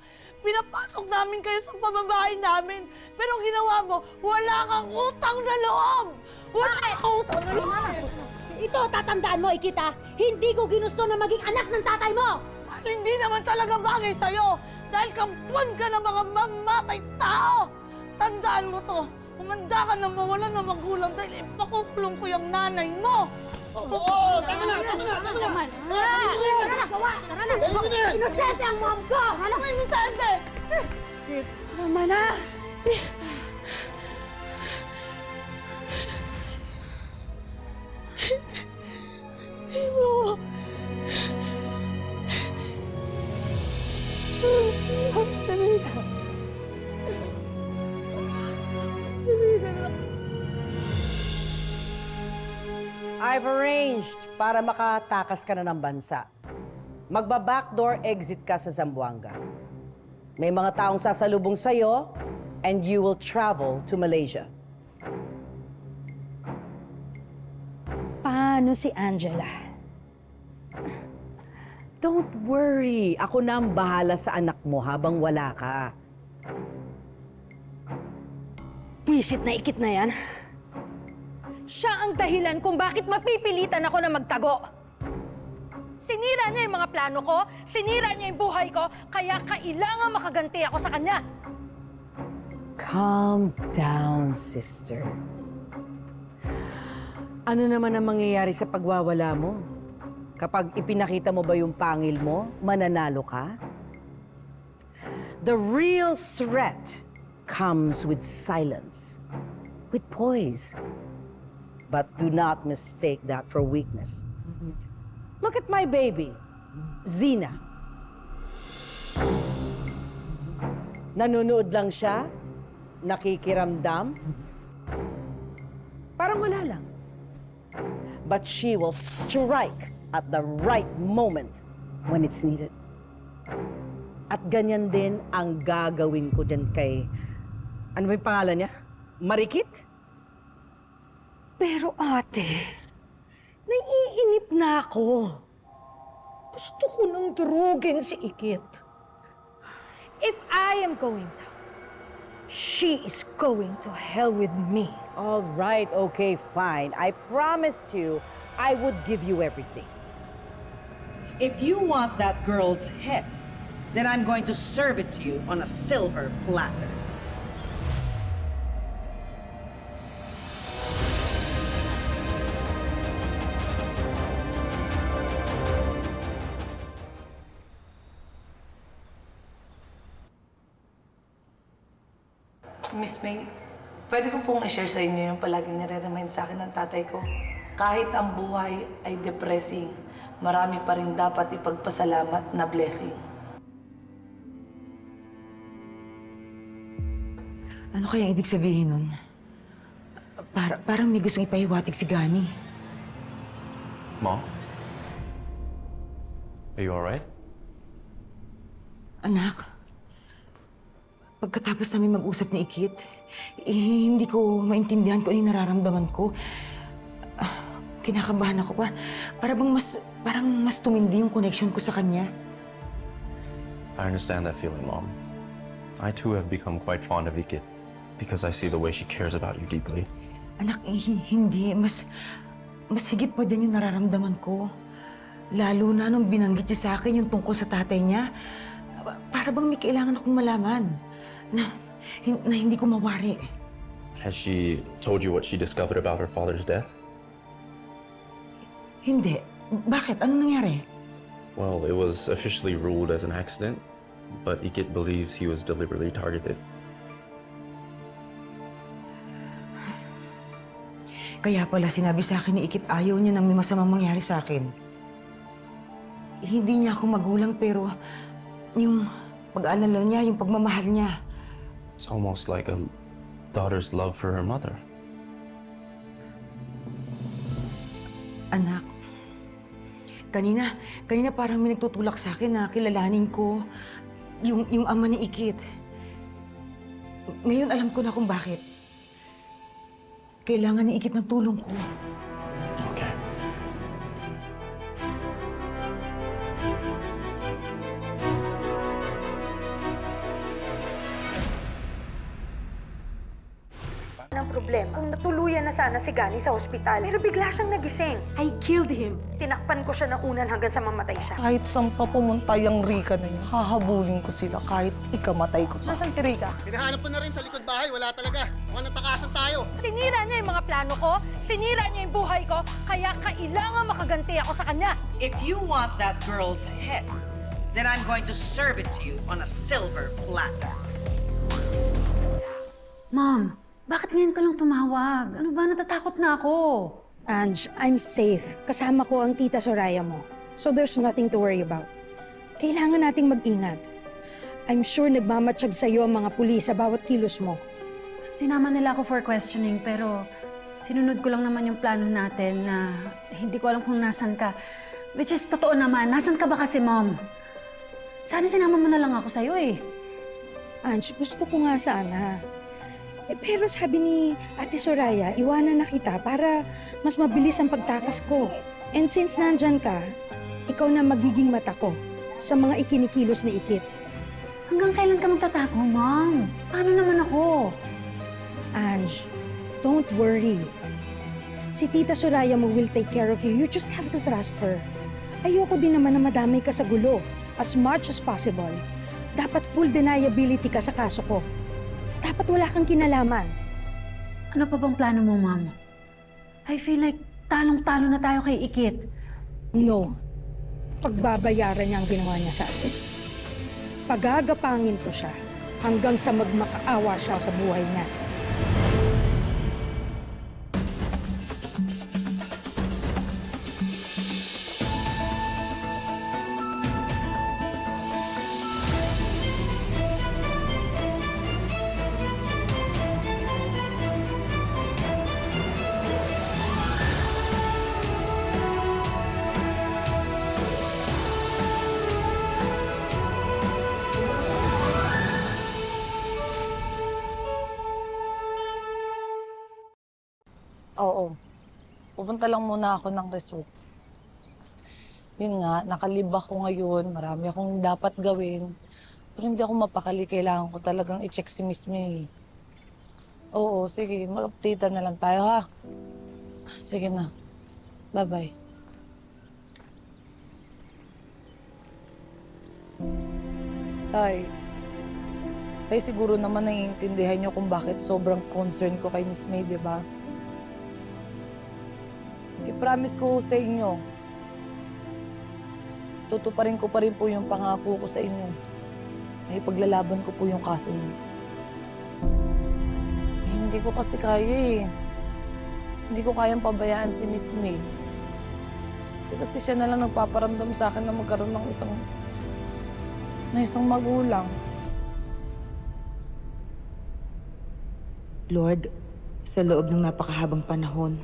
[SPEAKER 1] Pinapasok namin kayo sa pababae namin. Pero ang ginawa mo, wala kang utang na loob! Wala kang utang na loob!
[SPEAKER 17] Ito, tatandaan mo, Ikita. Hindi ko ginusto na maging anak ng tatay mo!
[SPEAKER 1] Hindi naman talaga bagay sa'yo! Dahil kampuan ka ng mga mamatay tao! Tandaan mo to, umanda ka na mawalan ng magulang dahil ipakukulong ko yung nanay mo!
[SPEAKER 17] Oo! Tama na! Tara na! Inosente ang mom ko!
[SPEAKER 1] Alam mo, inosente!
[SPEAKER 17] Tama na!
[SPEAKER 1] Imo!
[SPEAKER 15] I've arranged para makatakas ka na ng bansa. Magba-backdoor exit ka sa Zamboanga. May mga taong sasalubong sa'yo and you will travel to Malaysia.
[SPEAKER 3] Paano si Angela?
[SPEAKER 15] Don't worry. Ako na ang bahala sa anak mo habang wala ka.
[SPEAKER 3] Visit na ikit na yan. Siya ang dahilan kung bakit mapipilitan ako na magtago. Sinira niya yung mga plano ko, sinira niya yung buhay ko, kaya kailangan makaganti ako sa kanya.
[SPEAKER 15] Calm down, sister. Ano naman ang mangyayari sa pagwawala mo? Kapag ipinakita mo ba yung pangil mo, mananalo ka? The real threat comes with silence, with poise. But do not mistake that for weakness. Look at my baby, Zina. Nanonood lang siya, nakikiramdam. Parang wala lang. But she will strike at the right moment when it's needed. At ganyan din ang gagawin ko dyan kay... Ano ba yung pangalan niya? Marikit?
[SPEAKER 3] Pero ate, naiinip na ako. Gusto ko nang durugin si Ikit. If I am going down, she is going to hell with me.
[SPEAKER 15] All right, okay, fine. I promised you I would give you everything. If you want that girl's head, then I'm going to serve it to you on a silver platter.
[SPEAKER 1] Miss May, pwede ko pong i-share sa inyo yung palaging nire-remind sa akin ng tatay ko. Kahit ang buhay ay depressing, marami pa rin dapat ipagpasalamat na blessing.
[SPEAKER 11] Ano kaya ibig sabihin nun? Parang may gustong ipahiwatig si Gani.
[SPEAKER 14] Mom? Are you alright?
[SPEAKER 11] Anak, pagkatapos namin mag-usap ni Ikit, hindi ko maintindihan kung ano yung nararamdaman ko. Kinakabahan ako. Parang mas tumindi yung connection ko sa kanya.
[SPEAKER 14] I understand that feeling, Mom. I too have become quite fond of Ikit because I see the way she cares about you deeply.
[SPEAKER 11] Anak, hindi. Mas higit pa dyan yung nararamdaman ko. Lalo na nung binanggit niya sa akin yung tungkol sa tatay niya. Para bang may kailangan akong malaman na hindi ko mawari.
[SPEAKER 14] Has she told you what she discovered about her father's death?
[SPEAKER 11] Hindi. Bakit? Anong nangyari?
[SPEAKER 14] Well, it was officially ruled as an accident, but Ikit believes he was deliberately targeted.
[SPEAKER 11] Kaya pala sinabi sa akin ni Ikit ayaw niya nang may masamang mangyari sa akin. Hindi niya ako magulang pero yung pag-aalala niya, yung pagmamahal niya.
[SPEAKER 14] It's almost like a daughter's love for her mother.
[SPEAKER 11] Anak, kanina parang may nagtutulak sa akin na kilalanin ko yung ama ni Ikit. Ngayon alam ko na kung bakit. Kailangan ni Ikit ng tulong ko.
[SPEAKER 14] Okay.
[SPEAKER 8] Ang problema, kung natuluyan na sana si Gani sa ospital, pero bigla siyang nagising. I killed him. Tinakpan ko siya ng unan hanggang sa mamatay siya.
[SPEAKER 1] Kahit saan pa pumunta yung Rika na yun, hahabulin ko sila kahit ikamatay ko. Nasaan si Rika?
[SPEAKER 6] Hinahanap ko na rin sa likod bahay. Wala talaga. Mukhang natakasan tayo.
[SPEAKER 8] Sinira niya yung mga plano ko, sinira niya yung buhay ko, kaya kailangan makaganti ako sa kanya.
[SPEAKER 15] If you want that girl's head, then I'm going to serve it to you on a silver platter.
[SPEAKER 7] Mom, bakit ngayon ka lang tumawag? Ano ba? Natatakot na ako.
[SPEAKER 3] Ange, I'm safe. Kasama ko ang tita Soraya mo. So there's nothing to worry about. Kailangan nating mag-ingat. I'm sure nagmamatsyag sa'yo ang mga pulis sa bawat kilos mo.
[SPEAKER 7] Sinama nila ako for questioning pero sinunod ko lang naman yung plano natin na hindi ko alam kung nasan ka. Which is totoo naman. Nasan ka ba kasi, Mom? Sana sinama mo na lang ako sa'yo eh.
[SPEAKER 3] Ange, gusto ko nga sana. Pero sabi ni Ate Soraya, iwanan na kita para mas mabilis ang pagtakas ko. And since nandyan ka, ikaw na magiging mata ko sa mga ikinikilos ni Ikit.
[SPEAKER 7] Hanggang kailan ka magtatago, Mom? Paano naman ako?
[SPEAKER 3] Ange, don't worry. Si Tita Soraya mo will take care of you. You just have to trust her. Ayoko din naman na madamay ka sa gulo. As much as possible. Dapat full deniability ka sa kaso ko. Dapat wala kang kinalaman.
[SPEAKER 7] Ano pa bang plano mo, Mom? I feel like talong-talo na tayo kay Ikit.
[SPEAKER 3] No. Pagbabayaran niya ang ginawa niya sa atin. Pagagapangin ko siya hanggang sa magmakaawa siya sa buhay niya.
[SPEAKER 1] Oo. Pupunta lang muna ako ng resort. Yun nga, nakalib ako ngayon. Marami akong dapat gawin. Pero hindi ako mapakali. Kailangan ko talagang i-check si Miss May. Oo, sige. Mag-update na lang tayo, ha? Sige na. Bye-bye. Tay. Tay, siguro naman naiintindihan niyo kung bakit sobrang concern ko kay Miss May, di ba? I-promise ko sa inyo, tutuparin ko pa rin po yung pangako ko sa inyo. Ay paglalaban ko po yung kaso niyo. Hindi ko kasi kaya eh. Hindi ko kayang pabayaan si Miss May. Kasi siya na lang nagpaparamdam sa akin na magkaroon ng isang magulang.
[SPEAKER 11] Lord, sa loob ng napakahabang panahon,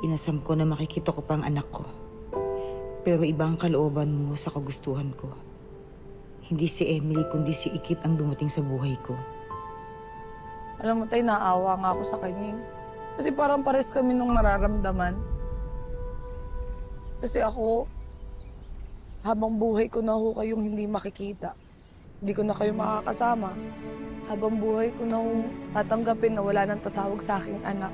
[SPEAKER 11] inasam ko na makikita ko pa ang anak ko. Pero iba ang kalooban mo sa kagustuhan ko. Hindi si Emily kundi si Ikit ang dumating sa buhay ko.
[SPEAKER 1] Alam mo tayo, naawa nga ako sa kanya. Kasi parang pares kami nung nararamdaman. Kasi ako, habang buhay ko na ho kayong hindi makikita. Hindi ko na kayo makakasama. Habang buhay ko na ho tatanggapin na wala nang tatawag sa aking anak.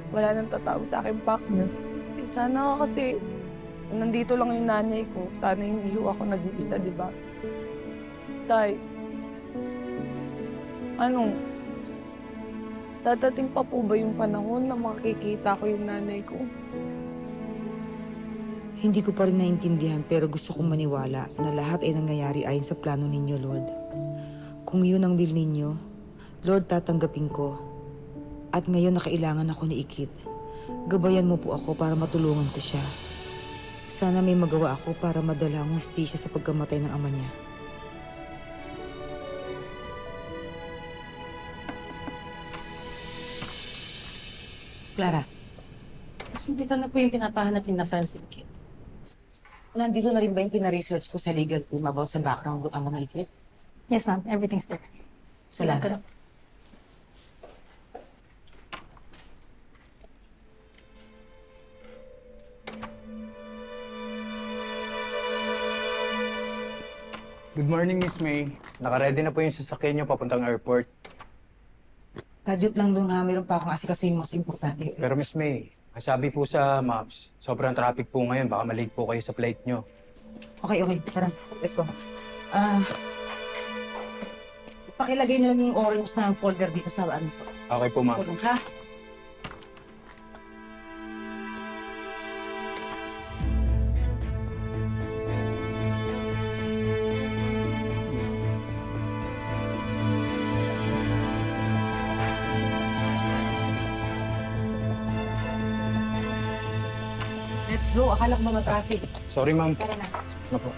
[SPEAKER 1] wala nang tatawag sa akin partner. Eh, sana kasi nandito lang yung nanay ko. Sana hindi ho ako nag-iisa, di ba? Tay, dadating pa po ba yung panahon na makikita ko yung nanay ko?
[SPEAKER 11] Hindi ko pa rin naintindihan pero gusto kong maniwala na lahat ay nangyayari ayon sa plano ninyo, Lord. Kung yun ang will ninyo, Lord, tatanggapin ko. At ngayon na kailangan ako ni Ikit. Gabayan mo po ako para matulungan ko siya. Sana may magawa ako para madala ang hustisya sa pagkamatay ng ama niya. Clara.
[SPEAKER 15] Mas dito na po yung pinapahanap ni na file si Ikit.
[SPEAKER 11] Nandito na rin ba yung pina-research ko sa legal team about sa background ng ama ng Ikit?
[SPEAKER 8] Yes, ma'am. Everything's there.
[SPEAKER 11] Salamat.
[SPEAKER 18] Good morning, Miss May. Naka-ready na po yung sasakyan niyo papuntang airport.
[SPEAKER 11] Kadyot lang doon ha, meron pa akong asikaso yung mas importante.
[SPEAKER 18] Pero Miss May, kasabi po sa maps, sobrang traffic po ngayon. Baka malate po kayo sa flight niyo.
[SPEAKER 11] Okay, tara. Let's go. Pakilagay na lang yung orange na folder dito sa ano po.
[SPEAKER 18] Okay po, ma'am.
[SPEAKER 11] Ha? Let's go. Akala ko mga traffic.
[SPEAKER 18] Sorry, ma'am.
[SPEAKER 11] Tara na.
[SPEAKER 18] Ano po?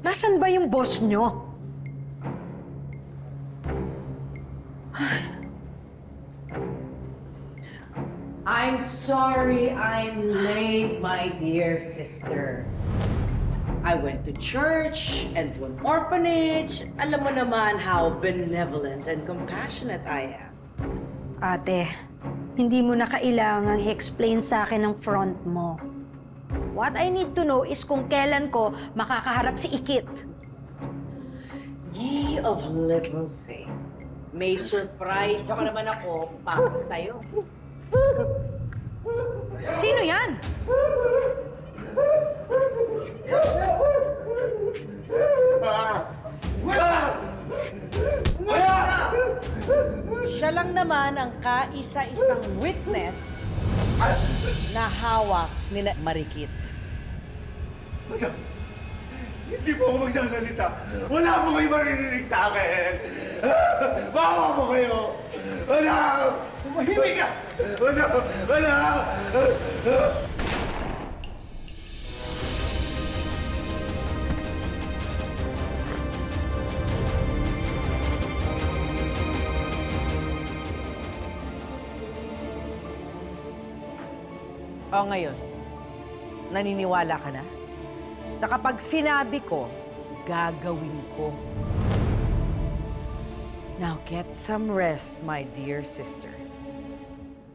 [SPEAKER 8] Nasaan ba yung boss nyo?
[SPEAKER 15] I'm sorry I'm late, my dear sister. I went to church and to an orphanage. Alam mo naman how benevolent and compassionate I am.
[SPEAKER 8] Ate, hindi mo na kailangang i-explain sa akin ang front mo. What I need to know is kung kailan ko makakaharap si Ikit.
[SPEAKER 15] Ye of little faith. May surprise pa naman ako para sa'yo.
[SPEAKER 8] Sino yan?
[SPEAKER 15] Siya lang naman ang kaisa-isang witness na hawak ni Marikit.
[SPEAKER 6] Hindi po ako magsasalita. Wala po kayo maririnig sa akin. Bawa mo kayo. Wala! Tumahimik ka! Wala!
[SPEAKER 15] O ngayon, naniniwala ka na? Na kapag sinabi ko, gagawin ko. Now get some rest, my dear sister.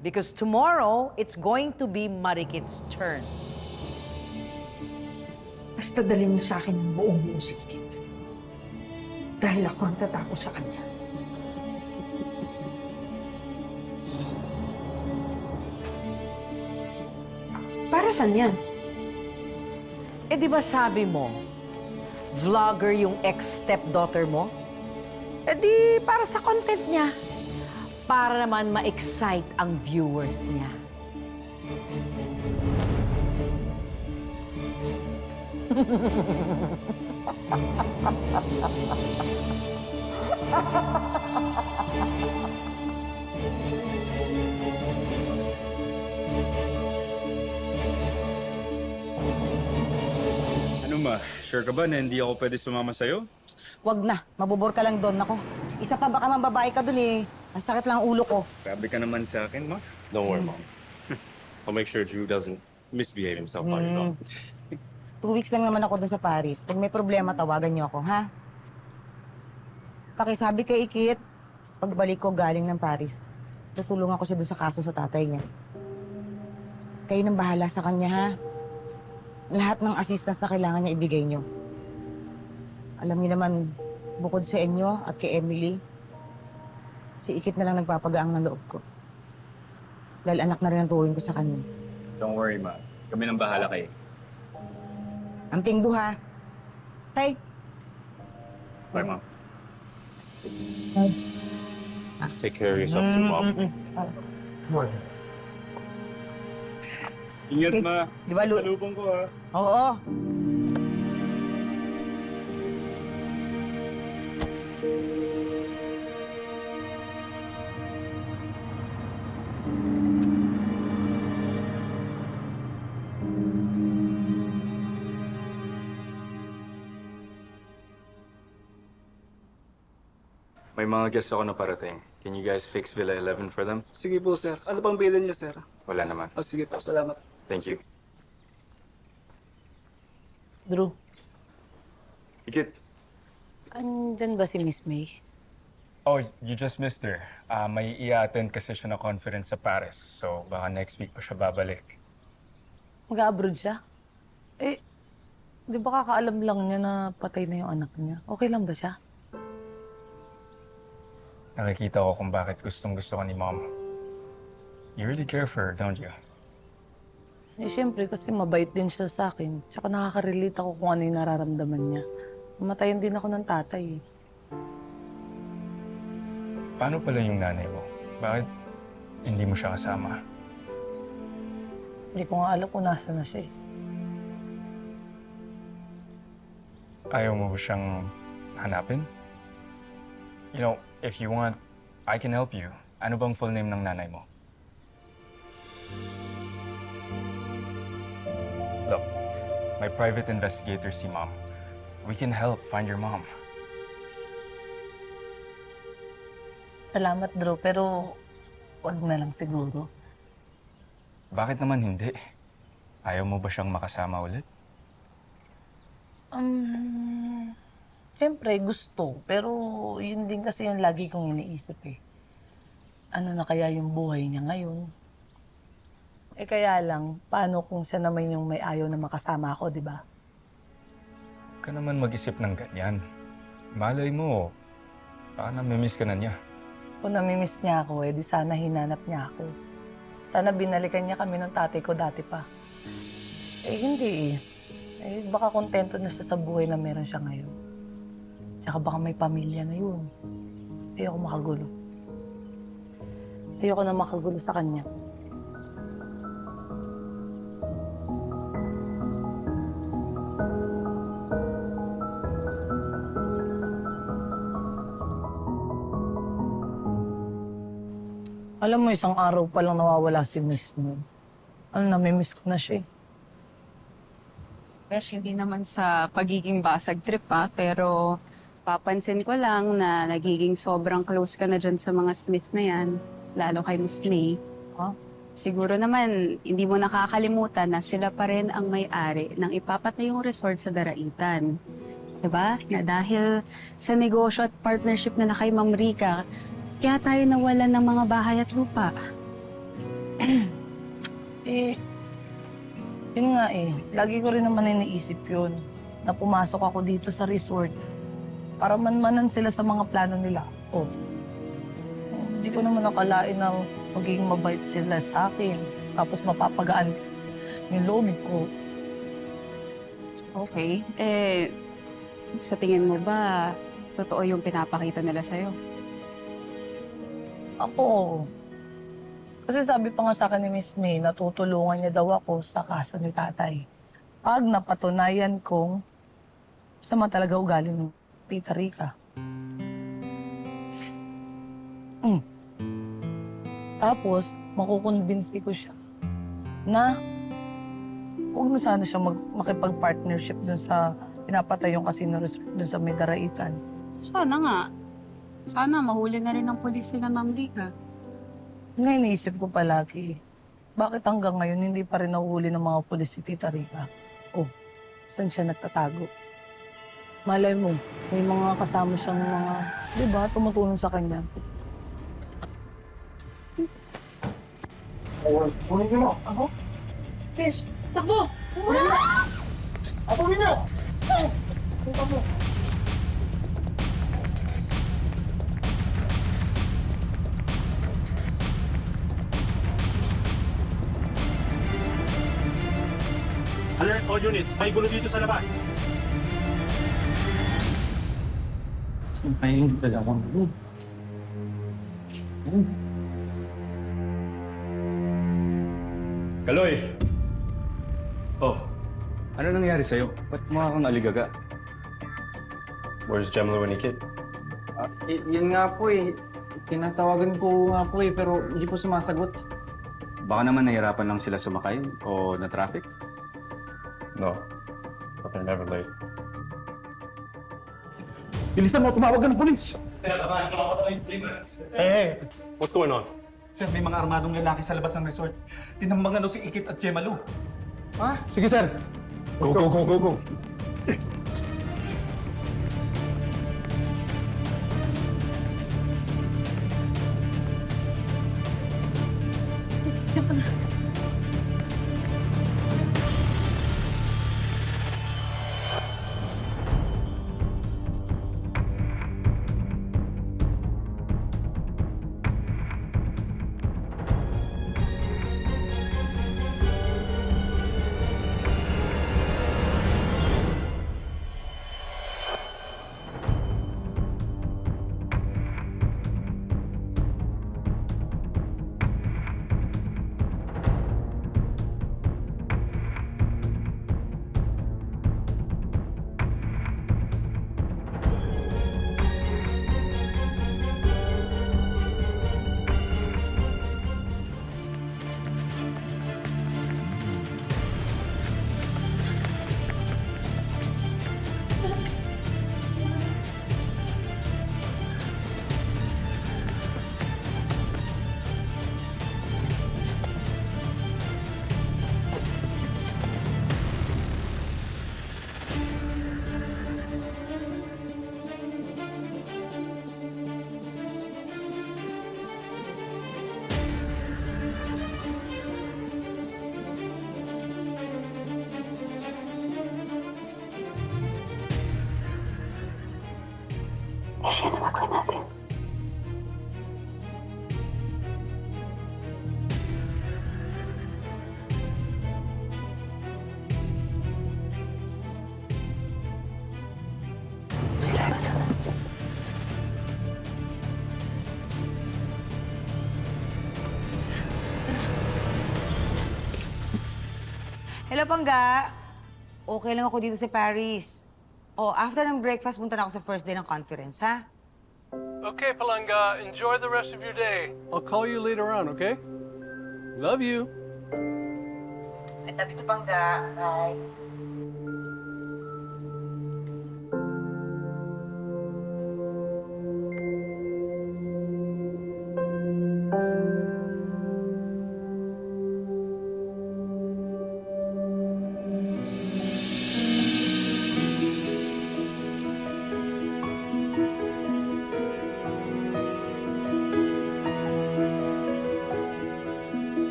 [SPEAKER 15] Because tomorrow, it's going to be Marikit's turn.
[SPEAKER 3] Basta dalhin niyo sa akin ng buong buo si Ikit. Dahil ako ang tatapos sa kanya. Para saan yan?
[SPEAKER 15] Eh di ba sabi mo, vlogger yung ex-stepdaughter mo? Eh di para sa content niya. Para naman ma-excite ang viewers niya.
[SPEAKER 19] Ano ma, sure ka ba na hindi ako pwede sumama sa'yo?
[SPEAKER 11] Wag na, mabubor ka lang doon. Ako, isa pa baka mambabae ka doon eh. Ang sakit lang ang ulo ko.
[SPEAKER 19] Grabe ka naman sa akin, ma.
[SPEAKER 14] Don't worry, Mom. I'll make sure Drew doesn't misbehave himself while you're gone.
[SPEAKER 11] 2 weeks lang naman ako doon sa Paris. Pag may problema, tawagan niyo ako, ha? Pakisabi kay Ikit, pagbalik ko galing ng Paris. tutulungan ko siya doon sa kaso sa tatay niya. Kayo nang bahala sa kanya, ha? Lahat ng assistance na kailangan niya ibigay niyo. Alam niyo naman, bukod sa inyo at kay Emily, si Ikit na lang nagpapagaang ng loob ko. Dahil anak na rin ang turing ko sa kanya.
[SPEAKER 19] Don't worry, ma. Kami nang bahala kayo.
[SPEAKER 11] Amping duha. Tay!
[SPEAKER 19] Bye, ma'am. Take care of yourself too, mom. Ingat, ma.
[SPEAKER 11] Di ba,
[SPEAKER 19] Salubong ko, ha?
[SPEAKER 11] Oo.
[SPEAKER 13] May mga guests ako na parating. Can you guys fix Villa 11 for them?
[SPEAKER 18] Sige po, sir. Ano bang bilin niyo, sir?
[SPEAKER 13] Wala naman.
[SPEAKER 18] Sige po, salamat.
[SPEAKER 13] Thank you.
[SPEAKER 1] Drew,
[SPEAKER 19] Ikit.
[SPEAKER 1] andyan ba si Miss May?
[SPEAKER 13] Oh, you just missed her. May i-attend kasi siya na conference sa Paris. So, baka next week pa siya babalik.
[SPEAKER 1] Mag-abroad siya? Eh, di ba kakaalam lang niya na patay na yung anak niya? Okay lang ba siya?
[SPEAKER 13] Nakikita ko kung bakit gustong-gusto ka ni Mom. You really care for her, don't you?
[SPEAKER 1] Eh, syempre, kasi mabait din siya sa akin. Tsaka nakaka-relate ako kung ano yung nararamdaman niya. Mamatayin din ako ng tatay.
[SPEAKER 13] Paano pala yung nanay mo? Bakit hindi mo siya kasama?
[SPEAKER 1] Hindi ko nga alam kung nasa na siya eh.
[SPEAKER 13] Ayaw mo ba siyang hanapin? You know, if you want, I can help you. Ano bang full name ng nanay mo? Look, my private investigator si Mom. We can help find your mom.
[SPEAKER 1] Salamat, Drew, pero wag na lang siguro.
[SPEAKER 13] Bakit naman hindi? Ayaw mo ba siyang makasama ulit?
[SPEAKER 1] Siyempre, gusto. Pero yun din kasi yung lagi kong iniisip eh. Ano na kaya yung buhay niya ngayon? Eh kaya lang, paano kung siya naman yung may ayaw na makasama ako, di ba?
[SPEAKER 13] Huwag ka naman mag-isip ng ganyan. Malay mo, baka namimiss ka na niya.
[SPEAKER 1] Kung namimiss niya ako, eh di sana hinanap niya ako. Sana binalikan niya kami ng tatay ko dati pa. Eh hindi eh. Eh baka kontento na siya sa buhay na meron siya ngayon. Tsaka baka may pamilya na yun. Ayoko makagulo. Ayoko na makagulo sa kanya. Alam mo, isang araw pa lang nawawala si Miss Mo. Namimiss ko na siya eh.
[SPEAKER 16] Besh, hindi naman sa pagiging basag trip pero papansin ko lang na nagiging sobrang close ka na dyan sa mga Smith na yan, lalo kay Miss May. Siguro naman, hindi mo nakakalimutan na sila pa rin ang may-ari ng ipapatayong resort sa Daraitan. Diba? Na dahil sa negosyo at partnership na kay Ma'am Rica, kaya tayo nawalan ng mga bahay at lupa.
[SPEAKER 1] Eh, yun nga eh. Lagi ko rin naman iniisip yun. Na pumasok ako dito sa resort para manmanan sila sa mga plano nila. Oh. Eh, hindi ko naman nakalain na magiging mabait sila sa akin. Tapos mapapagaan yung loob ko.
[SPEAKER 16] Okay. Sa tingin mo ba, totoo yung pinapakita nila sa'yo?
[SPEAKER 1] Ako. Kasi sabi pa nga sa akin ni Miss May, natutulungan niya daw ako sa kaso ni tatay. Pag napatunayan kong sama talaga ugali ni Tita Rica. Tapos, makukonbinsi ko siya na huwag na sana siya makipag-partnership dun sa pinapatay yung casino resort dun sa may Daraitan.
[SPEAKER 16] Sana nga. Sana mahuli na rin ng pulis na Ma'am Rica.
[SPEAKER 1] Ngayon naisip ko palagi, bakit hanggang ngayon hindi pa rin nahuhuli ng mga pulis si Tita Rica? Oh, saan siya nagtatago? Malay mo, may mga kasama siyang mga, di ba, tumutulong sa kanya.
[SPEAKER 6] Kunin niyo mo.
[SPEAKER 17] Ako? Besh, takbo! Wala!
[SPEAKER 6] Ako niyo! Punta mo.
[SPEAKER 19] Alert all units. May gulo dito sa labas.
[SPEAKER 13] Saan pa yung dalawang mo?
[SPEAKER 18] Kaloy! Oh, ano nangyari sa'yo? Ba't mukha kang aligaga?
[SPEAKER 19] Where's Gemlo and Ikit?
[SPEAKER 5] Yun nga po eh. Tinatawagan ko nga po eh, pero hindi po sumasagot.
[SPEAKER 18] Baka naman nahirapan lang sila sumakay o na-traffic?
[SPEAKER 19] No. But they're never late.
[SPEAKER 18] Bilisan mo, tumawag ka ng polis!
[SPEAKER 19] Hey! What's going on?
[SPEAKER 6] Sir, may mga armadong lalaki sa labas ng resort. Tinambangan si Ikit at Jemalu.
[SPEAKER 5] Ha?
[SPEAKER 18] Sige, sir! Go, go, go, go, go!
[SPEAKER 17] Siya na gagawin natin.
[SPEAKER 11] Hello, Pangga. Okay lang ako dito sa Paris. Oh, after ng breakfast, punta na ako sa first day ng conference, ha?
[SPEAKER 20] Okay, Palanga, enjoy the rest of your day. I'll call you later on, okay? Love you.
[SPEAKER 11] I love you too, Pangga. Bye.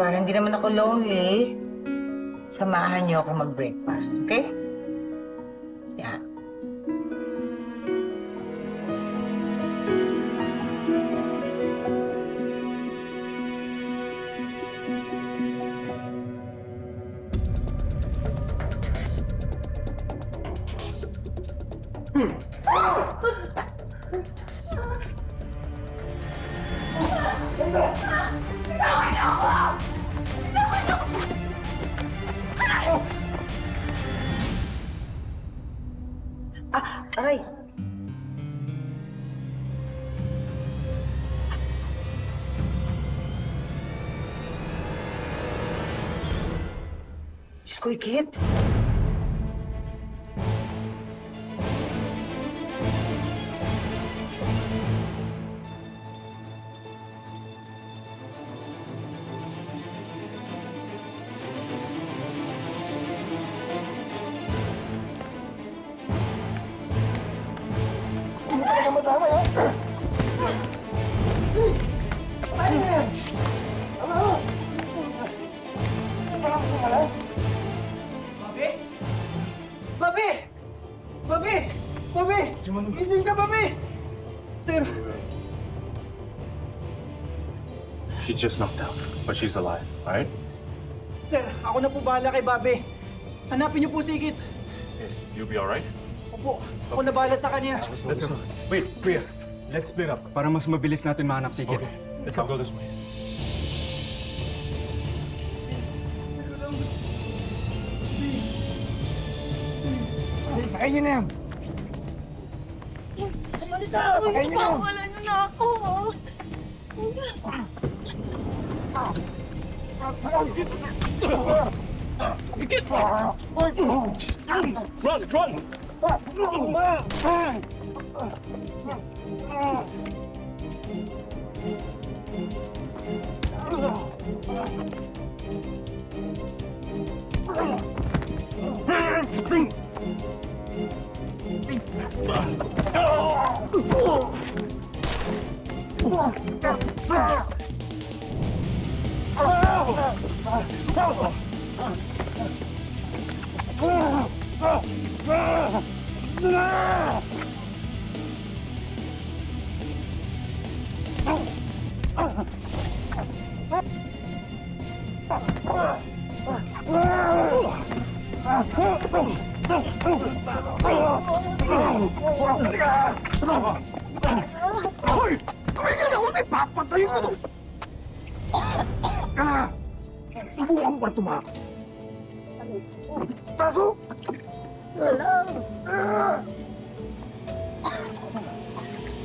[SPEAKER 11] Para hindi naman ako lonely, samahan niyo ako mag-breakfast, okay? Yeah. Ah, aray! Diyos ko, Ikit.
[SPEAKER 5] Babi! Babi! Babi! Gising ka, Babi! Sir!
[SPEAKER 19] She's just knocked out, but she's alive, alright?
[SPEAKER 5] Sir, ako na po bahala kay Babi. Hanapin niyo po si Ikit.
[SPEAKER 19] You'll be alright?
[SPEAKER 5] Opo, ako na bahala sa kanya.
[SPEAKER 18] Let's go. Wait, Kuya. Let's split up para mas mabilis natin mahanap si Kit.
[SPEAKER 19] Okay, let's go this way.
[SPEAKER 5] Sakay niyo na yan! Sakay niyo na yan!
[SPEAKER 17] Wala niyo na ako.
[SPEAKER 19] Run, run!
[SPEAKER 6] Hoy! Tumigil na kunti! Papatayin ko to! Kana! Subukan pa tumakot. Pasok!
[SPEAKER 17] Wala.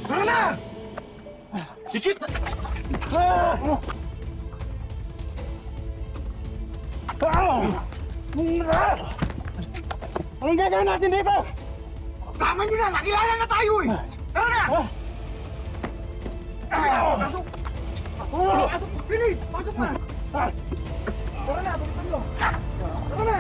[SPEAKER 6] Tara na!
[SPEAKER 19] Sikit!
[SPEAKER 6] Anong gagawin natin dito? Sama niyo na! Nakilala na tayo eh! Tara na! Pasok! Pasok! Bilis! Pasok na! Tara na! Bilisan niyo! Tara na!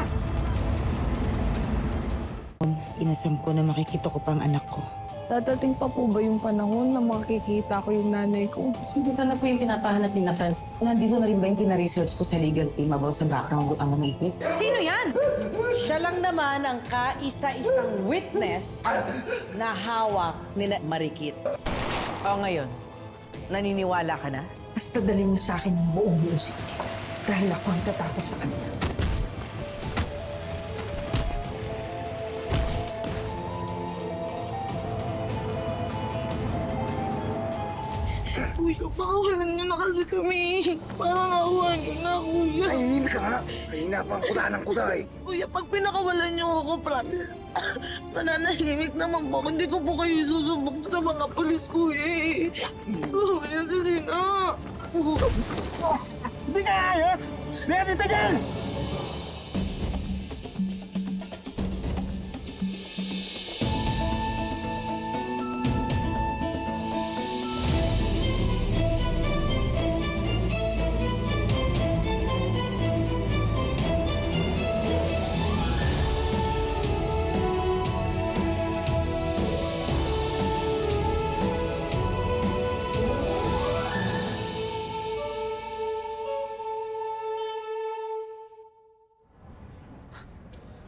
[SPEAKER 11] Inasam ko na makikita ko pang anak ko.
[SPEAKER 1] Dadating pa po ba yung panahon na makikita ko yung nanay ko?
[SPEAKER 15] Ito na po yung pinapahanap ni Nasans.
[SPEAKER 11] Nandito na rin ba yung pina-research ko sa legal team about sa background ng mga Ikit?
[SPEAKER 15] Sino yan? Siya lang naman ang kaisa-isang witness na hawak ni Marikit. O ngayon, naniniwala ka na?
[SPEAKER 3] Basta dalhin niyo sa akin ng buong buo si Ikit. Dahil ako ang tatapos sa kanya.
[SPEAKER 1] Kuya, pakawalan niyo na kasi kami. Parang awan niyo na, kuya.
[SPEAKER 6] Tahimik ka nga! Kahina pa ang kuda ng kuda eh!
[SPEAKER 1] Kuya, pag pinakawalan niyo ako, promise, mananahimik naman po. Hindi ko po kayo isusubok sa mga pulis, kuya eh. Kuya, sige na.
[SPEAKER 6] Hindi ka ayos! Hindi ka titigil!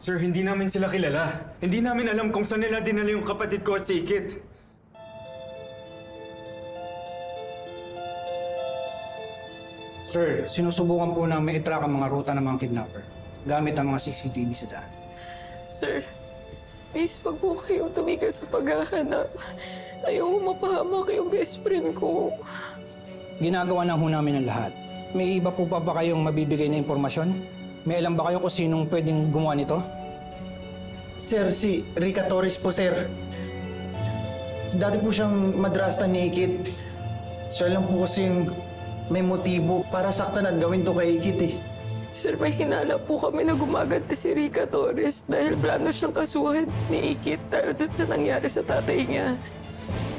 [SPEAKER 18] Sir, hindi namin sila kilala. Hindi namin alam kung saan nila dinala yung kapatid ko at si Ikit. Sir, sinusubukan po namin i-track ang mga ruta ng mga kidnapper gamit ang mga CCTV sa daan.
[SPEAKER 1] Sir, please, wag po kayong tumigil sa paghahanap. Ayoko mapahamak yung best friend ko.
[SPEAKER 18] Ginagawa na ho namin ang lahat. May iba po pa ba kayong mabibigay na impormasyon? May alam ba kayo kung sinong pwedeng gumawa nito?
[SPEAKER 5] Sir, si Rica Torres po, sir. Dati po siyang madrasta ni Ikit. Siya lang po kasing may motibo para saktan at gawin to kay Ikit eh.
[SPEAKER 1] Sir, may hinala po kami na gumaganti si Rica Torres dahil plano siyang kasuhan ni Ikit dahil doon sa nangyari sa tatay niya.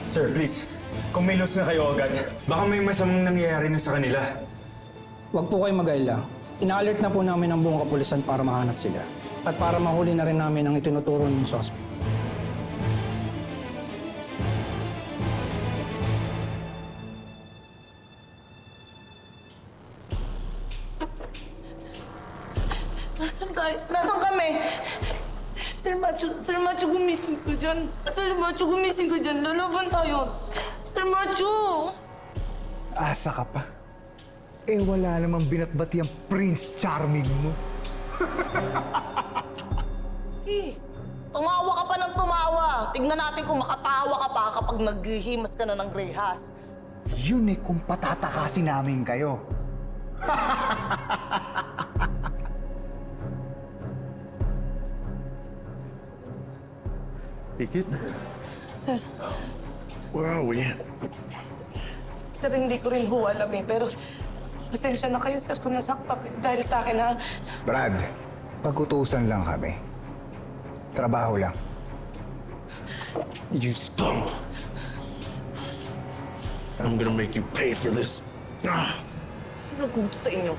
[SPEAKER 18] Sir, please. Kumilos na kayo agad. Baka may masamang nangyayari na sa kanila. Huwag po kayong mag-alala. Ina-alert na po namin ang buong kapulisan para mahanap sila. At para mahuli na rin namin ang itinuturo ng suspect.
[SPEAKER 1] Nasaan kami? Sir Macho, gumising ko dyan. Sir Macho, gumising ko dyan. Lalaban tayo. Sir Macho!
[SPEAKER 6] Asa ka pa? Eh, wala namang binatbati ang Prince Charming mo.
[SPEAKER 1] Tumawa ka pa ng tumawa. Tignan natin kung makatawa ka pa kapag naghihimas ka na ng rehas.
[SPEAKER 6] Yun eh kung patatakasin namin kayo.
[SPEAKER 12] Ikit?
[SPEAKER 1] Sir,
[SPEAKER 12] Where are we?
[SPEAKER 1] sir, hindi ko rin ho alam eh. Pero pasensya na kayo, sir, kung nasaktan kayo dahil sa akin, ha?
[SPEAKER 6] Brad, pag-utusan lang kami. Trabaho lang.
[SPEAKER 12] You scum! I'm gonna make you pay for this.
[SPEAKER 1] Sino gusto sa inyo?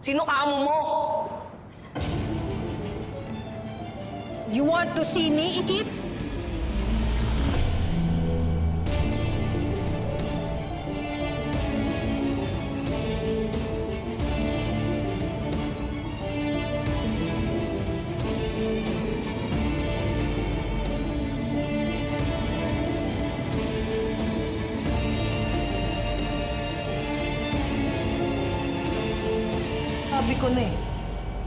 [SPEAKER 1] Sino kaamo mo?
[SPEAKER 3] You want to see me, Ikit?
[SPEAKER 1] Sabi ko na eh.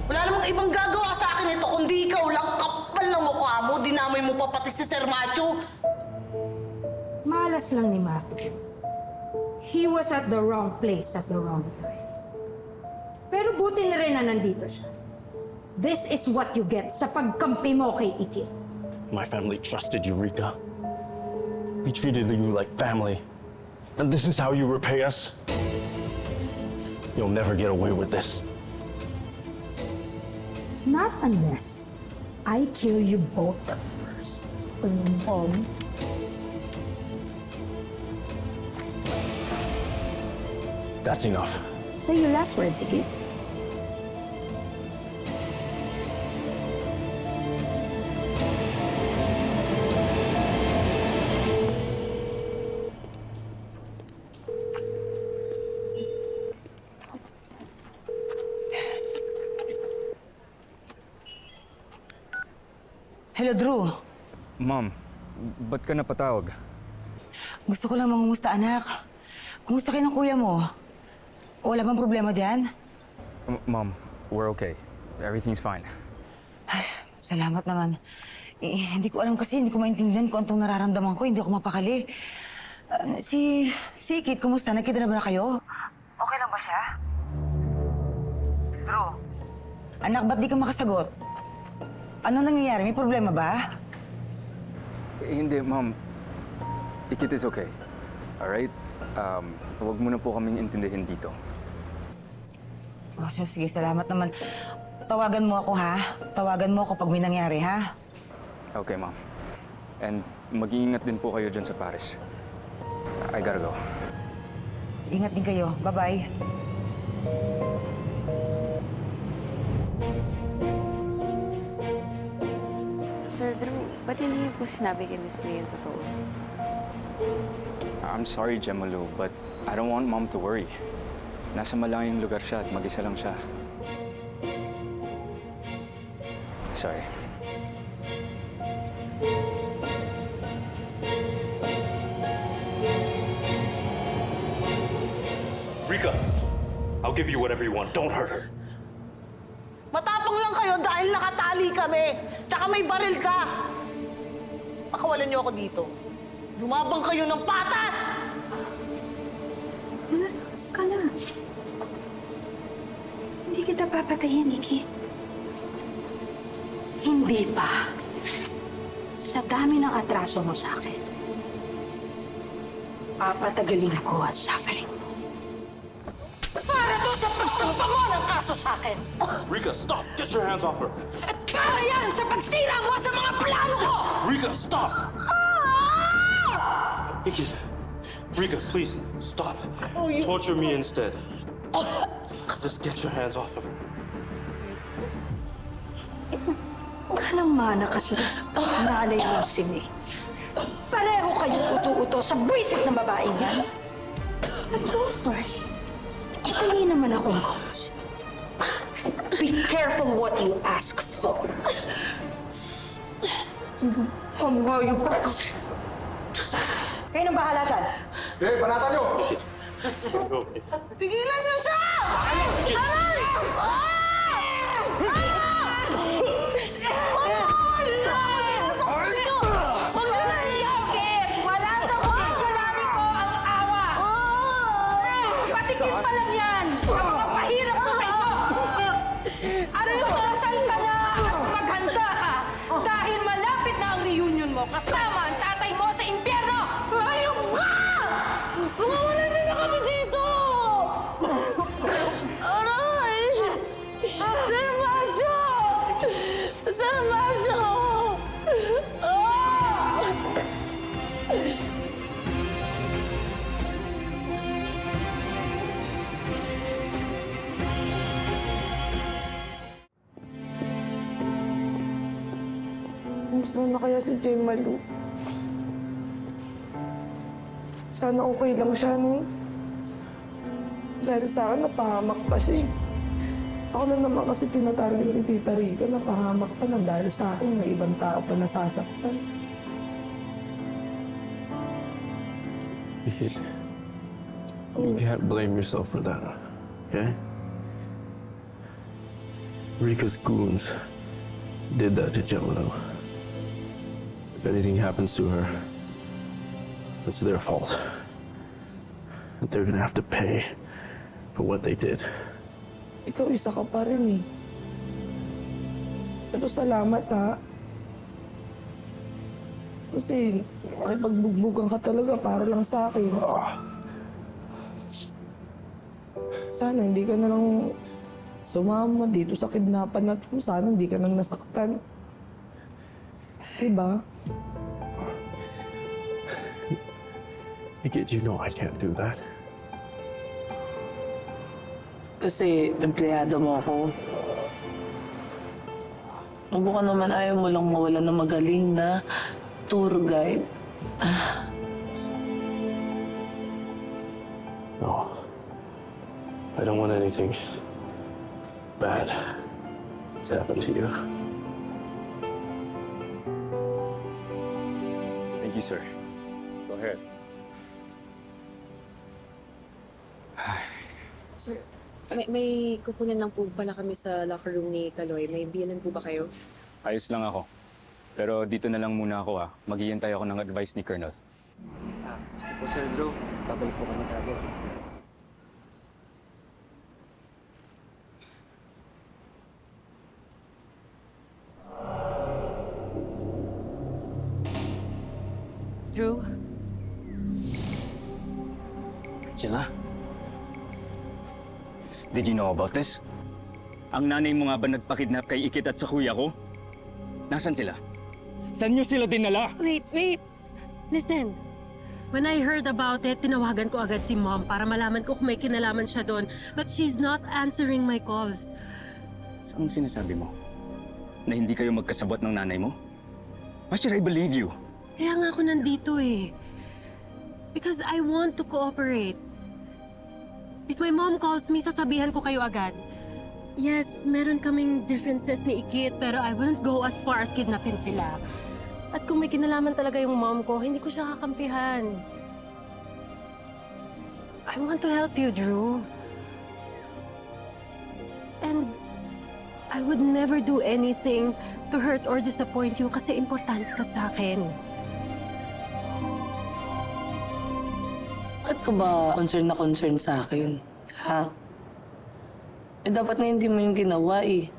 [SPEAKER 1] Wala namang ibang gagawa sa akin ito kundi ikaw lang. Kapal ng mukha mo. Dinamay mo pa pati si Sir Macho.
[SPEAKER 3] Malas lang ni Matthew. He was at the wrong place at the wrong time. Pero buti na rin na nandito siya. This is what you get sa pagkampi mo kay Ikit.
[SPEAKER 12] My family trusted you, Rika. We treated you like family. And this is how you repay us? You'll never get away with this.
[SPEAKER 3] Not unless I kill you both first.
[SPEAKER 12] That's enough.
[SPEAKER 3] Say your last words, Ikit.
[SPEAKER 11] Hello, Drew.
[SPEAKER 18] Mom, ba't ka napatawag?
[SPEAKER 11] Gusto ko lang mangumusta, anak. Kumusta kayo ng kuya mo? Wala bang problema dyan?
[SPEAKER 18] Mom, we're okay. Everything's fine.
[SPEAKER 11] Salamat naman. Hindi ko alam kasi, hindi ko maintindihan kung anong nararamdaman ko. Hindi ako mapakali. Si Ikit, kumusta? Nagkita na ba na kayo? Okay lang ba siya? Drew? Anak, ba't di ka makasagot? Ano nangyayari? May problema ba?
[SPEAKER 18] Hindi, Mom. Ikit is okay. Alright? Huwag mo na po kaming intindihin dito.
[SPEAKER 11] Oh, sige, salamat naman. Tawagan mo ako, ha? Tawagan mo ako pag may nangyari, ha?
[SPEAKER 18] Okay, Mom. And mag-iingat din po kayo dyan sa Paris. I gotta go.
[SPEAKER 11] Ingat din kayo. Bye-bye.
[SPEAKER 16] Sir Drew, ba't hindi niyo po sinabi kay Miss May yung totoo?
[SPEAKER 18] I'm sorry, Gemalu, but I don't want Mom to worry. Nasa malayong lugar siya at mag-isa lang siya. Sorry.
[SPEAKER 19] Rika, I'll give you whatever you want. Don't hurt her.
[SPEAKER 1] Matapang lang kayo dahil nakatali kami. Tsaka may baril ka. Pakawalan niyo ako dito. Lumabang kayo ng patas!
[SPEAKER 3] Malakas ka na. Hindi kita papatayin, Ikit. Hindi pa. Sa dami ng atraso mo sa akin, papatagalin ko ang suffering mo. Para to sa pagsampa mo ng kaso sa akin.
[SPEAKER 19] Rika, stop! Get your hands off her!
[SPEAKER 3] At para yan sa pagsira mo sa mga plano ko!
[SPEAKER 19] Rika, stop! Ikit, Rika, please, stop. Torture me instead. Just get your hands off of her.
[SPEAKER 3] Anong mana ka sa nanay mo si May? Pareho kayong uto-uto sa buwisit na babaeng yan. But don't worry. Madali naman akong kausap.
[SPEAKER 17] Be careful what you ask for.
[SPEAKER 3] Kayo nang bahala dyan.
[SPEAKER 6] Eh, panata nyo!
[SPEAKER 17] Tigilan niyo siya! Aray!
[SPEAKER 3] Wala sa vocabulary ko ang awa. Patikim pa lang yan. Ang mapahirap ko sa inyo. Ano yung kasal ka na at maghanda ka dahil malapit na ang reunion mo kasama ang tatay mo sa impyerno. Ayun nga! Mawawalan din na kami dito! Aray! Sermacho! Sermacho! Ah!
[SPEAKER 1] Gusto na kaya si Jay Malu? Sana okay lang siya, no? Dahil sa akin, napahamak pa siya. Ako lang naman kasi tinatarget ni Tita Rica, napahamak pa na dahil sa akin, may ibang tao pa nasasaktan.
[SPEAKER 14] Miguel, you can't blame yourself for that, okay? Rika's goons did that to Gemolo. If anything happens to her, it's their fault. And they're gonna have to pay for what they did.
[SPEAKER 1] Ikaw isa ka pa rin eh. Pero salamat ha. Kasi makipagbugbugan ka talaga para lang sa akin. Sana hindi ka na lang sumama dito sa kidnapan na to. Sana hindi ka nang nasaktan. Diba?
[SPEAKER 14] Miguel, you know I can't do that.
[SPEAKER 1] Kasi empleyado mo ako. Mabuka naman ayaw mo lang mawala ng magaling na tour guide.
[SPEAKER 14] No. I don't want anything bad to happen to you.
[SPEAKER 13] Thank you, sir. Go ahead.
[SPEAKER 16] Sir, may kukunin lang po pala kami sa locker room ni Kaloy. May biyanan po ba kayo?
[SPEAKER 13] Ayos lang ako. Pero dito na lang muna ako Maghihintay ako ng advice ni Colonel.
[SPEAKER 5] Sige po, Sir Drew. Babalik po kami kagad.
[SPEAKER 1] Drew?
[SPEAKER 13] Angela? Did you know about this? Ang nanay mo nga ba nagpakidnap kay Ikit at sa kuya ko? Nasaan sila? Saan niyo sila dinala?
[SPEAKER 7] Wait. Listen. When I heard about it, tinawagan ko agad si Mom para malaman ko kung may kinalaman siya doon. But she's not answering my calls.
[SPEAKER 13] So, anong sinasabi mo? Na hindi kayo magkasabot ng nanay mo? Why should I believe you?
[SPEAKER 7] Kaya nga ako nandito eh. Because I want to cooperate. If my mom calls me, sasabihan ko kayo agad. Yes, meron kaming differences ni Ikit, pero I wouldn't go as far as kidnapin sila. At kung may kinalaman talaga yung mom ko, hindi ko siya kakampihan. I want to help you, Drew. And I would never do anything to hurt or disappoint you kasi importante ka sa akin.
[SPEAKER 1] Bakit ka ba concern sa akin? Ha? Eh, dapat na hindi mo yung ginawa eh.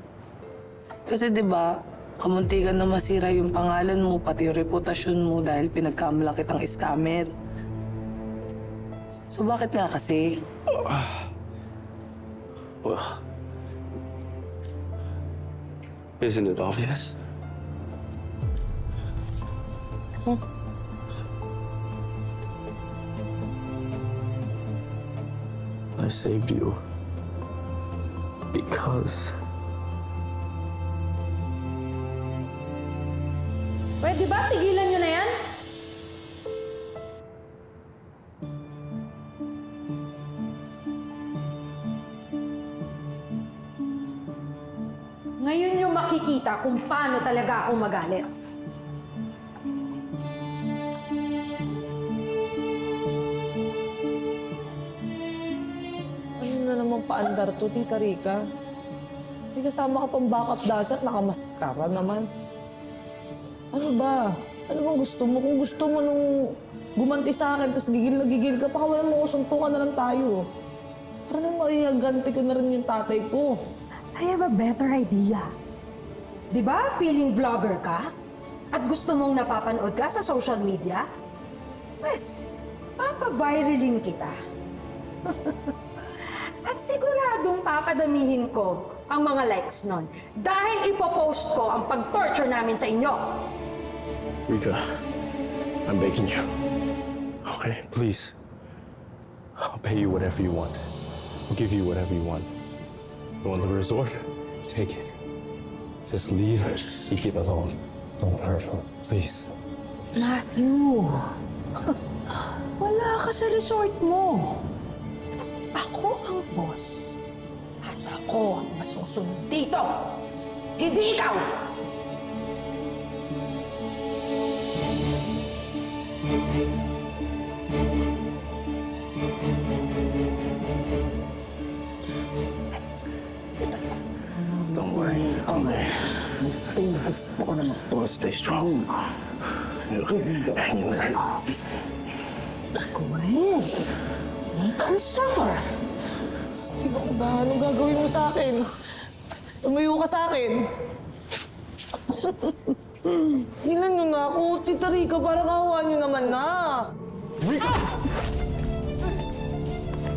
[SPEAKER 1] Kasi di ba, kamuntikan na masira yung pangalan mo, pati yung reputasyon mo dahil pinagkamala kitang scammer. So bakit nga kasi?
[SPEAKER 14] Well, isn't it obvious? I saved you because
[SPEAKER 8] Pwede ba? Tigilan nyo na yan? makikita kung paano talaga ako magalit.
[SPEAKER 1] Ano na naman paandar to, Tita Rica? May kasama ka pang backup dancer, nakamaskara naman. Ano ba? Ano bang gusto mo? Kung gusto mo nung gumanti sa akin, tapos gigil na gigil ka, pakawalan mo ko, suntukan na lang tayo. Para nang maiaganti ko na rin yung tatay ko.
[SPEAKER 8] I have a better idea. Di ba feeling vlogger ka? At gusto mong napapanood ka sa social media? Pues, papaviralin kita. At siguradong papadamihin ko ang mga likes nun. Dahil ipopost ko ang pag-torture namin sa inyo.
[SPEAKER 19] Rika, I'm begging you. Okay, please. I'll pay you whatever you want. I'll give you whatever you want. You want the resort? Take it. Just leave Ikit alone. Don't hurt her, please.
[SPEAKER 8] Matthew, wala ka sa resort mo. Ako ang boss. At ako ang masusunod dito. Hindi ikaw!
[SPEAKER 19] Don't worry. Well, stay strong. Hang in there.
[SPEAKER 8] Chris, make her suffer.
[SPEAKER 1] Sino ko ba? Anong gagawin mo sa akin? Tumayo ka sa akin. Hilan nyo na ako, Tita Rica, parang awa nyo naman na.
[SPEAKER 19] Rika!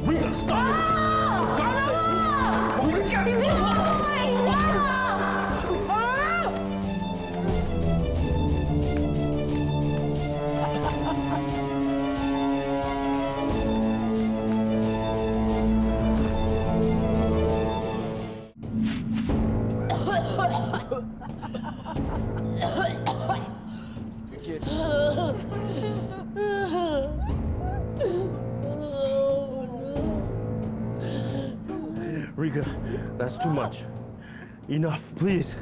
[SPEAKER 19] Rika, stop! Rika!
[SPEAKER 17] Hindi mo!
[SPEAKER 19] Rika, that's too much. Enough, please.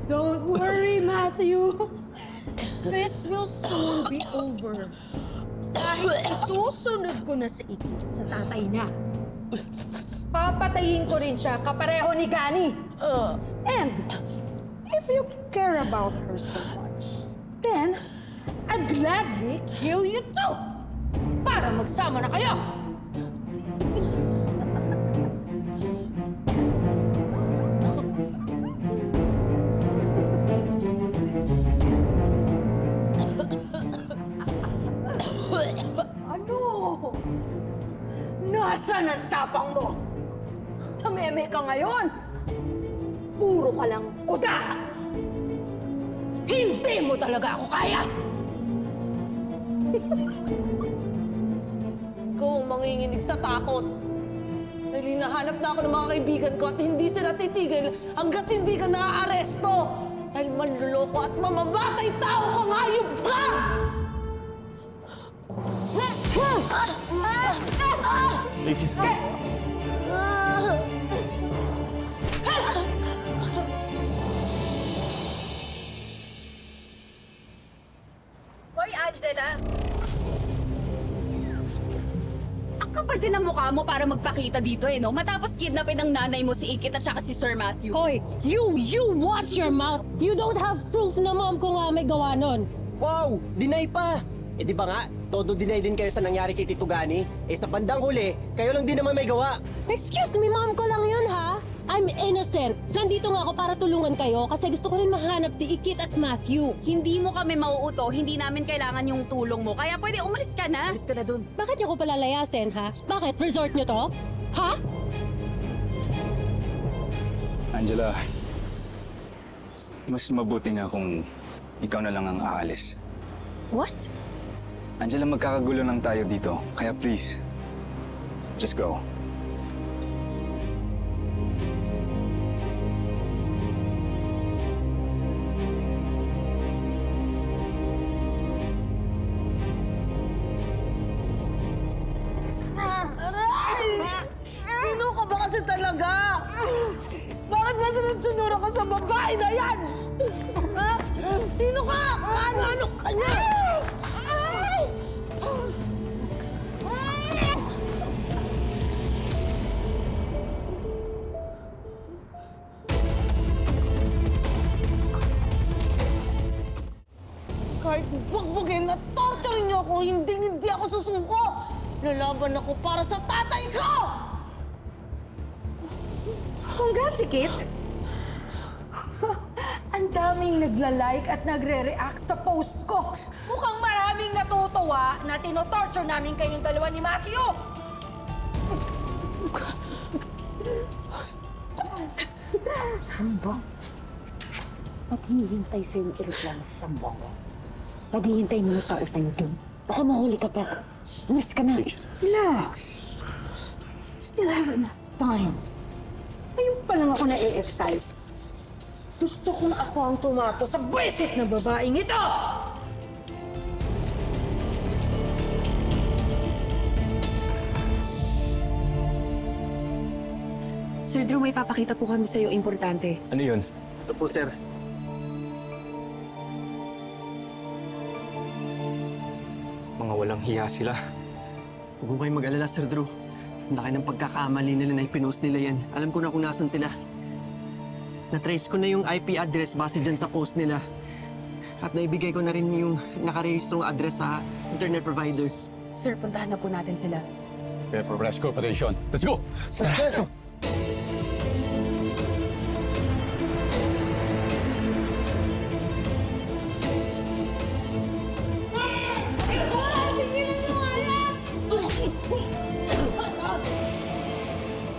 [SPEAKER 8] Don't worry, Matthew. This will soon be over. Dahil isusunod ko na sa Ikit sa tatay niya. Papatayin ko rin siya kapareho ni Gani. And if you care about her so much, then I'd gladly kill you too. Para magsama na kayo. Ano? Nasaan ang tapang mo? Tameme ka ngayon. Puro ka lang kuda. Hindi mo talaga ako kaya.
[SPEAKER 1] Ikaw ang manginginig sa takot. Dahil hinahanap na ako ng mga kaibigan ko at hindi sila titigil hanggat hindi ka naaaresto. Dahil manluloko at mamamatay tao kang hayop ka!
[SPEAKER 19] Ikit.
[SPEAKER 16] Hoy, Angela! Ang kapal din ang mukha mo para magpakita dito no? Matapos kidnapin ng nanay mo si Ikit at saka si Sir Matthew.
[SPEAKER 17] Hoy, you watch your mouth. You don't have proof na mom ko nga may gawa nun.
[SPEAKER 21] Wow! Deny pa! Eh di ba nga, todo deny din kayo sa nangyari kay Tito Gani. Eh sa bandang huli, kayo lang din naman may gawa.
[SPEAKER 17] Excuse me, mom ko lang yun, ha? I'm innocent. Nandito nga ako para tulungan kayo kasi gusto ko rin mahanap si Ikit at Matthew.
[SPEAKER 16] Hindi mo kami mauuto, hindi namin kailangan yung tulong mo. Kaya pwede umalis ka na.
[SPEAKER 21] Alis ka na dun.
[SPEAKER 17] Bakit niyo ko palalayasin, ha? Bakit? Resort niyo to? Ha?
[SPEAKER 13] Angela, mas mabuti nga kung ikaw na lang ang aalis.
[SPEAKER 17] What?
[SPEAKER 13] Angela, magkakagulo lang tayo dito. Kaya please, just go.
[SPEAKER 17] Aray!
[SPEAKER 1] Bakit ba sunod-sunura ka sa babae na yan? Ha? Sino ka? Ano ka niya? Ay! Kahit bugbugin at torturin niyo ako, hindi ako susuko! Lalaban ako para sa tatay ko!
[SPEAKER 3] Congrats, Kit! Ang daming nagla-like at nagre-react sa post ko. Mukhang maraming natutuwa na tinotorture namin kayong dalawa ni Matthew.
[SPEAKER 17] Ano ba? Pag hinihintay sa'yo yung aeroplano sa Sambango, paghihintay mo yung tao sa'yo dun. Baka mahuli ka pa. Umalis ka na.
[SPEAKER 3] Relax. Still have enough time. Ngayon pa lang ako na-excite. Gusto kong ako ang tumapo sa buwisit na babaeng ito!
[SPEAKER 10] Sir Drew, may papakita po kami sa'yo importante.
[SPEAKER 18] Ano yun?
[SPEAKER 21] Ito po, sir.
[SPEAKER 18] Mga walang hiya sila.
[SPEAKER 21] Huwag mo kayong mag-alala, Sir Drew. Ang laki ng pagkakamali nila na ipinost nila yan. Alam ko na kung nasan sila. Na-trace ko na yung IP address base dyan sa post nila. At naibigay ko na rin yung nakarehistrong address sa internet provider.
[SPEAKER 10] Sir, puntahan na po natin sila.
[SPEAKER 2] Kaya Progress Corporation. Let's go! Tara, let's go!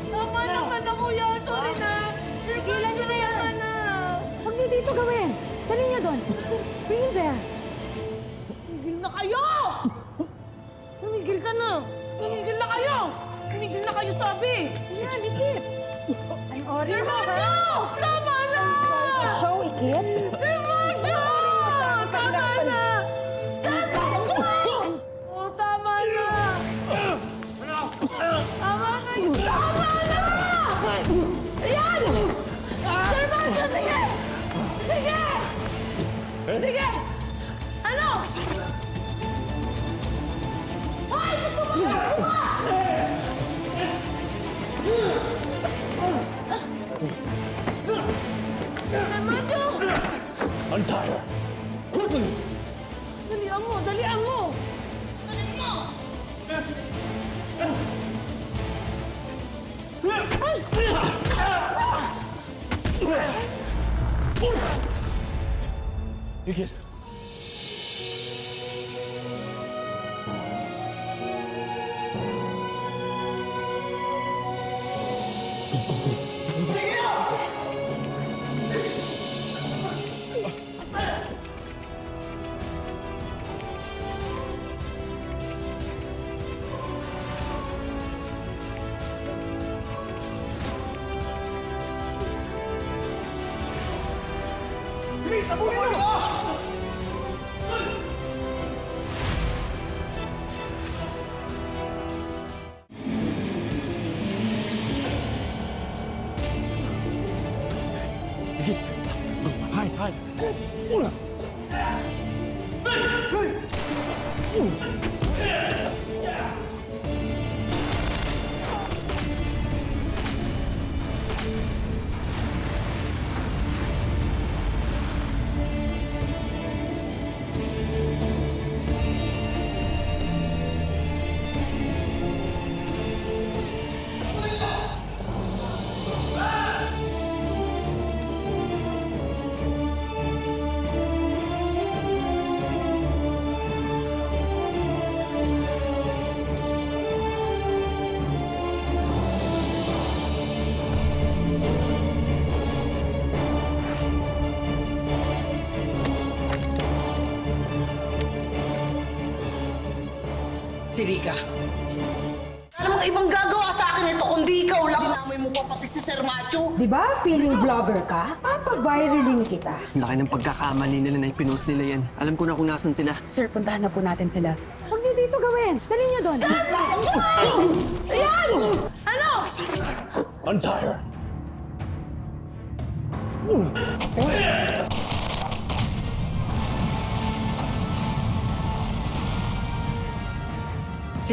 [SPEAKER 1] Tama naman na, kuya. Sorry na. Tigilan niyo na yan, anak.
[SPEAKER 3] Huwag niyo dito gawin. Dali niyo doon. Bring him there.
[SPEAKER 1] Tumigil na kayo! Tumigil ka na! Tumigil na kayo! Tumigil na kayo, sabi!
[SPEAKER 3] Yan, Ikit. I'm sorry
[SPEAKER 1] Sir
[SPEAKER 3] na,
[SPEAKER 1] Macho! Tama na!
[SPEAKER 3] Show, Ikit.
[SPEAKER 1] Sir Macho! Tama na! Sir Macho! Oh, tama na! Tama na! Tama na! Ayan! Sir Macho, sige! Sige! Sige! Ano? Hoy! Ba't tumakbo ka? Sir Macho!
[SPEAKER 2] Untire!
[SPEAKER 1] Dalian mo! Dalian mo! Dalian mo!
[SPEAKER 2] Higit! Hide, hide!
[SPEAKER 1] Si Rika. Ano ibang gagawa sa akin ito kundi ikaw lang? Dinamay mo pa pati si Sir Macho.
[SPEAKER 3] Di ba feeling vlogger ka? Papaviralin kita.
[SPEAKER 21] Ang laki ng pagkakamali nila na ipinost nila yan. Alam ko na kung nasan sila.
[SPEAKER 10] Sir, puntahan na po natin sila.
[SPEAKER 3] Huwag niyo dito gawin. Dali niyo doon.
[SPEAKER 1] Ayan! Ano?
[SPEAKER 2] Untire!
[SPEAKER 15] Si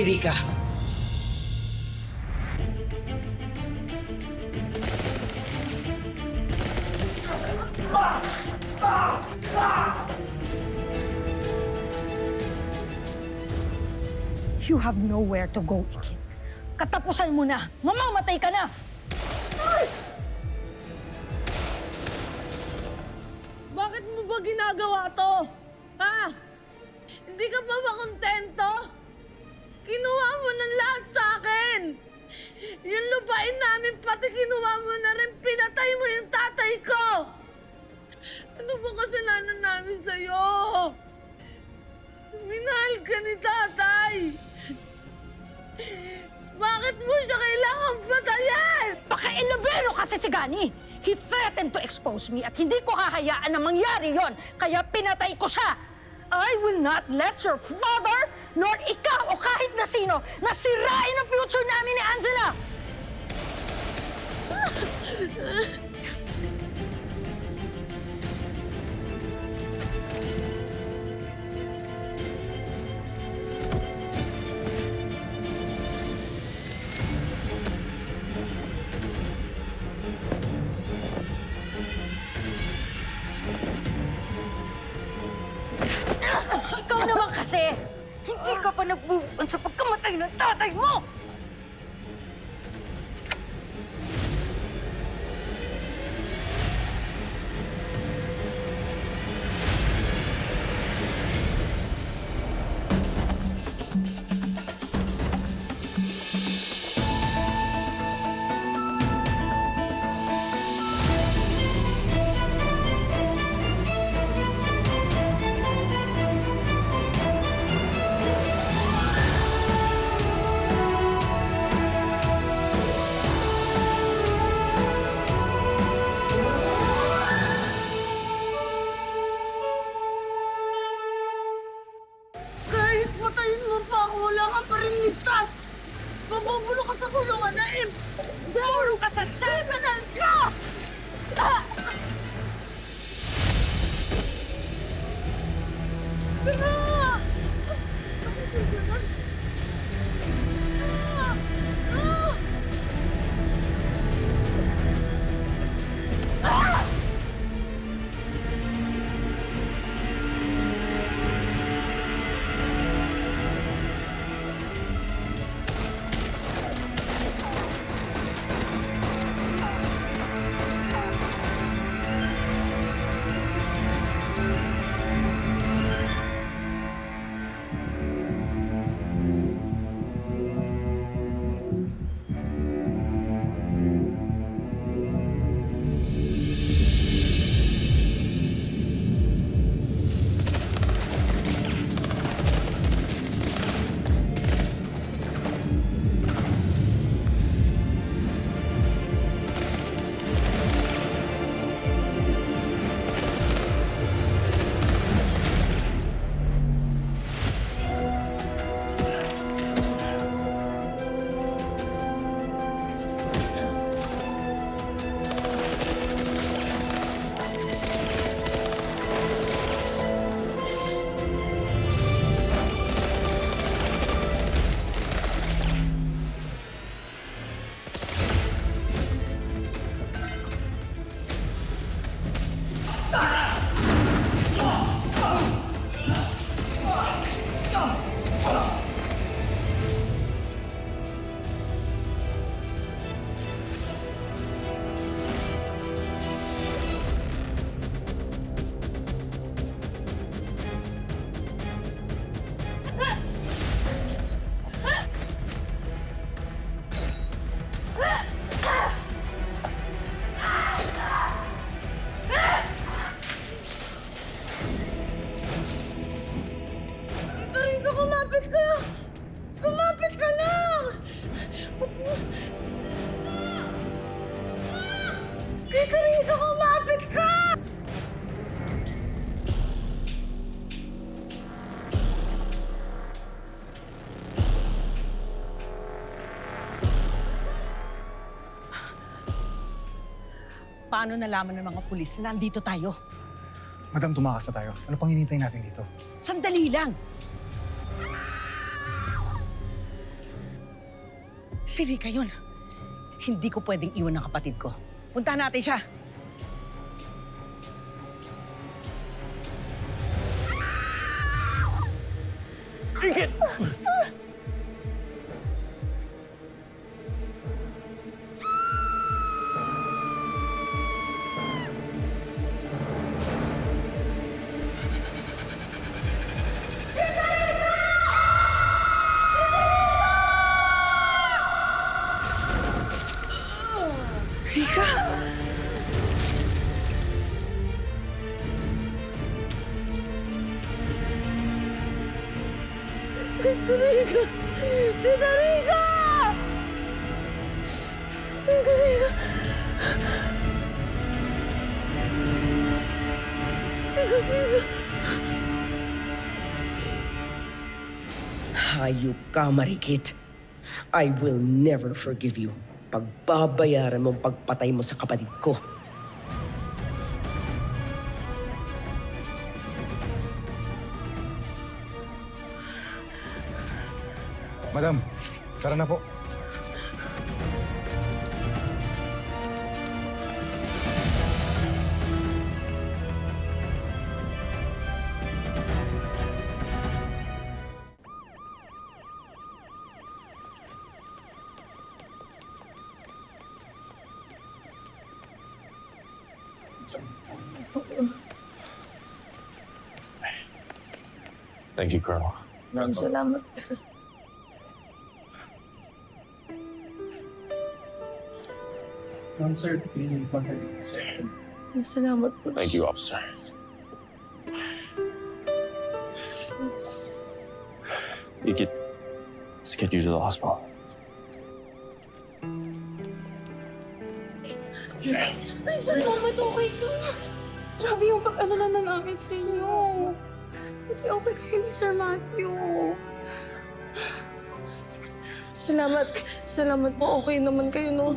[SPEAKER 15] Rika.
[SPEAKER 17] You have nowhere to go, Ikit. Katapusan mo na! Mamamatay ka na!
[SPEAKER 1] Bakit mo ba ginagawa to? Ha? Hindi ka ba makontento? Kinuha mo ng lahat sa akin! Yung lupain namin, pati kinuha mo na rin, pinatay mo yung tatay ko! Ano ba kasalanan namin sa'yo? Minahal ka ni tatay! Bakit mo siya kailangan patayin?
[SPEAKER 17] Paka-elabero kasi si Gani! He threatened to expose me at hindi ko hahayaan na mangyari yon, kaya pinatay ko siya! I will not let your father, nor ikaw o kahit na sino, na sirain ang future namin ni Angela! Ikaw naman kasi! Hindi ka pa nag-move on sa pagkamatay ng tatay mo!
[SPEAKER 1] Kahit patayin mo pa ako, wala ka pa rin ligtas! Mabubulo ka sa kulungan na puro ka sa criminal ka! Ah! Ah! Ah! Kikarika, kumapit ka!
[SPEAKER 15] Paano nalaman ng mga pulis na nandito tayo?
[SPEAKER 4] Madam, tumakas na tayo. Ano pang hinihintay natin dito?
[SPEAKER 17] Sandali lang.
[SPEAKER 15] Si Rika yun. Hindi ko pwedeng iwan ng kapatid ko. Puntahan natin siya.
[SPEAKER 18] Ingrid!
[SPEAKER 17] Rika! Tita Rika! Tita Rika! Tita Rika! Tita Rika!
[SPEAKER 22] Hayop ka, Marikit. I will never forgive you. Pagbabayaran mo ang pagpatay mo sa kapatid ko.
[SPEAKER 4] Madam, tara na po.
[SPEAKER 19] Thank you, Colonel.
[SPEAKER 1] Salamat po, sir.
[SPEAKER 4] Sir,
[SPEAKER 1] Salamat po.
[SPEAKER 19] Thank you, officer. Ikit, let's get you to the hospital.
[SPEAKER 10] Ay, salamat, okay ka. Grabe yung pag-alala na namin sa inyo. Buti okay kayo ni Sir Matthew.
[SPEAKER 1] Salamat. Salamat po. Okay naman kayo, no?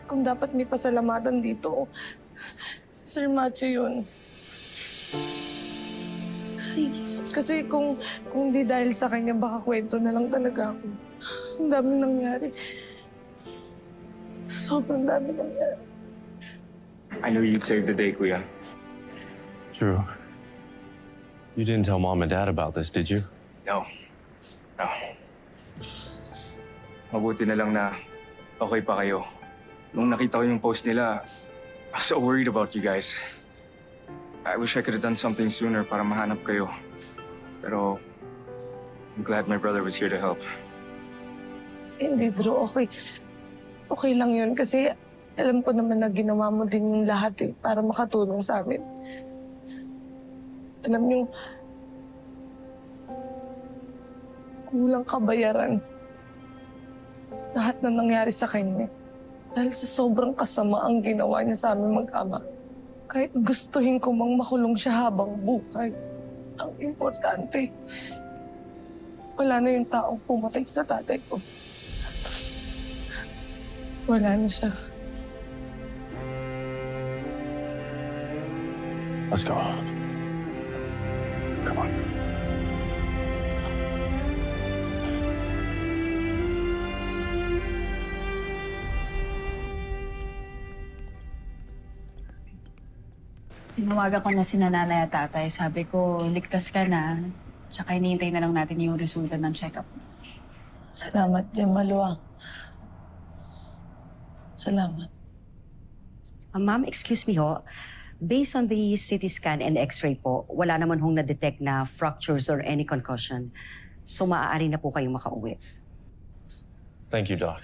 [SPEAKER 1] Kung dapat may pasalamatan dito, si Sir Matthew yun. Kasi kung di dahil sa kanya, baka kwento na lang talaga ako. Ang daming nangyari. Sobrang dami nangyari.
[SPEAKER 13] I knew you'd save the day, Kuya.
[SPEAKER 19] Drew, you didn't tell Mom and Dad about this, did you?
[SPEAKER 13] No. No. Mabuti na lang na okay pa kayo. Nung nakita ko yung post nila, I was so worried about you guys. I wish I could have done something sooner para mahanap kayo. Pero I'm glad my brother was here to help.
[SPEAKER 1] Hindi, Drew. Okay. Okay lang yun kasi alam ko naman na ginawa mo din yung lahat para makatulong sa amin. Alam niyo, kulang kabayaran. Lahat na nangyari sa kanya. Dahil sa sobrang kasama ang ginawa niya sa aming mag-ama. Kahit gustuhin ko mang makulong siya habang buhay. Ang importante, wala na yung taong pumatay sa tatay ko. Wala na siya.
[SPEAKER 19] Let's go. Come on.
[SPEAKER 16] Tinawagan ko na si nanay at tatay. Sabi ko, ligtas ka na. Tsaka hinihintay na lang natin yung resulta ng check-up.
[SPEAKER 1] Salamat din, Maluwang. Salamat.
[SPEAKER 23] Ma'am, excuse me ho. Based on the CT scan and X-ray po, wala naman hong na-detect na fractures or any concussion. So maaari na po kayong makauwi.
[SPEAKER 19] Thank you, Doc.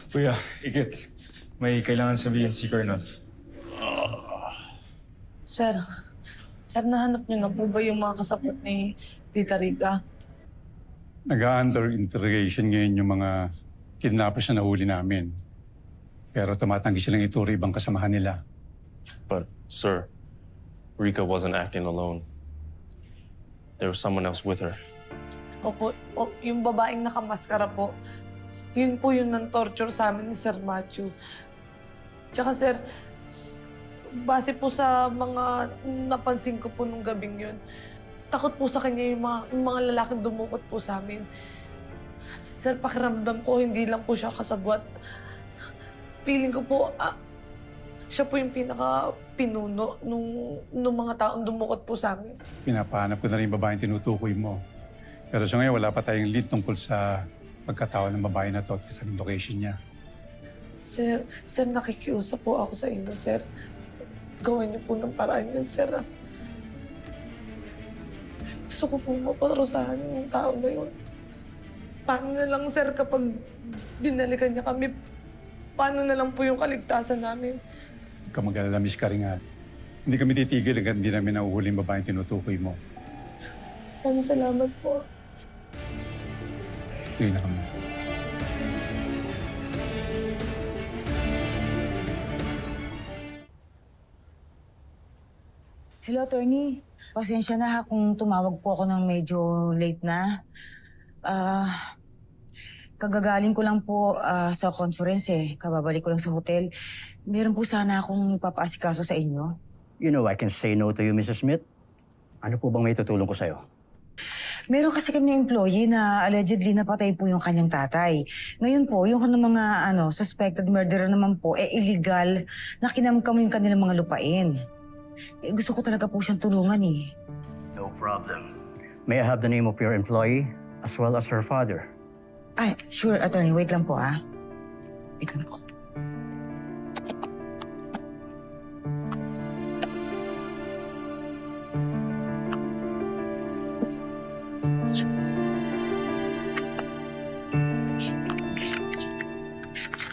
[SPEAKER 13] Kuya, Ikit. May kailangan sabihin si Colonel.
[SPEAKER 1] Sir, nahanap niyo na po ba yung mga kasapot ni Tita Rika?
[SPEAKER 24] Nag-under interrogation ngayon yung mga kidnappers na nahuli namin. Pero tumatanggi silang ituro ibang kasamahan nila.
[SPEAKER 19] But, sir, Rika wasn't acting alone. There was someone else with her.
[SPEAKER 1] Opo, yung babaeng nakamaskara po. Yun po yung torture sa amin ni Sir Matthew. Tsaka sir, base po sa mga napansin ko po nung gabing yun, takot po sa kanya yung mga lalaking dumukot po sa amin. Sir, pakiramdam ko, hindi lang po siya kasabwat. Feeling ko po, siya po yung pinaka-pinuno nung mga taong dumukot po sa amin.
[SPEAKER 24] Pinapahanap ko na rin yung babaeng tinutukoy mo. Pero sa ngayon, wala pa tayong lead tungkol sa pagkatao ng babae na to at sa location niya.
[SPEAKER 1] Sir, nakikiusap po ako sa inyo, sir. Gawin niyo po ng paraan yun, sir. Gusto ko po maparusahan yung tao na yun. Paano na lang, sir, kapag binalikan niya kami, paano na lang po yung kaligtasan namin?
[SPEAKER 24] Huwag ka mag-alala, Miss Karingat. Hindi kami titigil hanggang hindi namin nahuhuli yung babaeng tinutukoy mo.
[SPEAKER 1] Salamat po.
[SPEAKER 24] Sige na kami.
[SPEAKER 9] Hello, attorney. Pasensya na ha kung tumawag po ako ng medyo late na. Kagagaling ko lang po sa conference eh. Kababalik ko lang sa hotel. Meron po sana akong ipapaasikaso sa inyo.
[SPEAKER 11] You know I can say no to you, Mrs. Smith. Ano po bang may tutulong ko sa'yo?
[SPEAKER 9] Meron kasi kami employee na allegedly napatay po yung kanyang tatay. Ngayon po, yung mga suspected murderer naman po, illegal na kinamkam yung kanilang mga lupain. Gusto ko talaga po siyang tulungan eh.
[SPEAKER 11] No problem. May I have the name of your employee as well as her father?
[SPEAKER 9] Ay, sure, attorney. Wait lang po Wait lang po.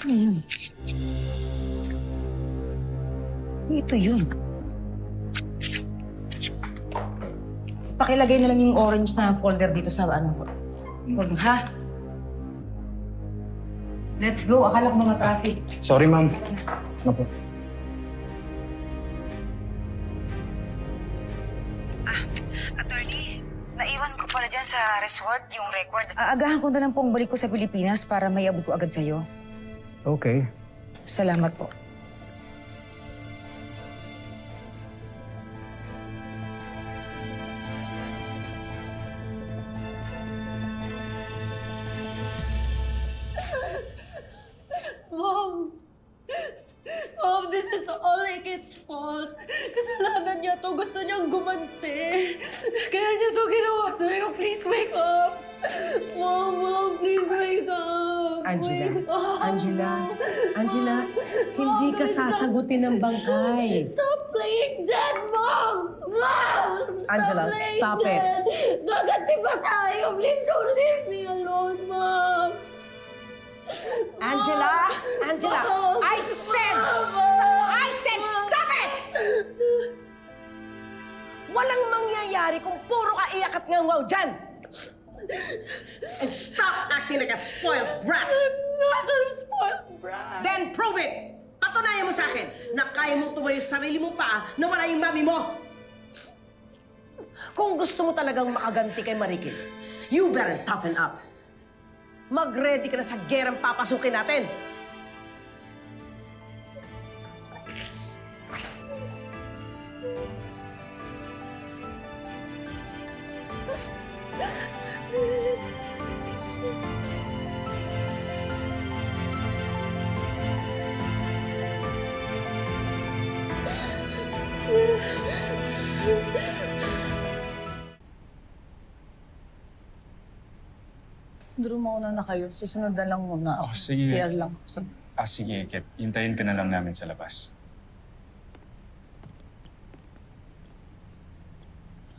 [SPEAKER 9] Ano yun? Ito yun. Pakilagay na lang yung orange na folder dito sa Huwag, ha? Let's go. Akala ko mga traffic.
[SPEAKER 18] Sorry, ma'am. Ano po?
[SPEAKER 9] Attorney, naiwan ko pala dyan sa resort yung record. Aagahan ko na lang pong balik ko sa Pilipinas para may abot ko agad sa'yo.
[SPEAKER 11] Okay.
[SPEAKER 9] Salamat po.
[SPEAKER 12] Mom, this is all Ikit's fault. Kasalanan niya to. Gusto niyang gumanti. Kaya niya to ginawa sa'yo. Please wake up. Mom, please wake up.
[SPEAKER 20] Angela, hindi ka sasagutin ng bangkay.
[SPEAKER 12] Stop playing dead, Mom! Mom!
[SPEAKER 20] Angela, stop it.
[SPEAKER 12] Gaganti ba tayo? Please don't leave me alone, Mom!
[SPEAKER 20] Angela!
[SPEAKER 12] Mom!
[SPEAKER 20] I said stop it! Walang mangyayari kung puro ka iyak at ngangaw dyan! And stop acting like a spoiled brat!
[SPEAKER 12] I'm not a spoiled brat!
[SPEAKER 20] Then prove it! Patunayan mo sa akin na kaya mo tumayo sa sarili mo pa na wala yung mami mo! Kung gusto mo talagang makaganti kay Marikil, you better toughen up. Mag-ready ka na sa gerang papasukin natin.
[SPEAKER 10] Drew, mauna na kayo. Susunod na lang muna.
[SPEAKER 13] Oh, sige.
[SPEAKER 10] CR lang.
[SPEAKER 13] Sige, Kip. Hintayin ka na lang namin sa labas.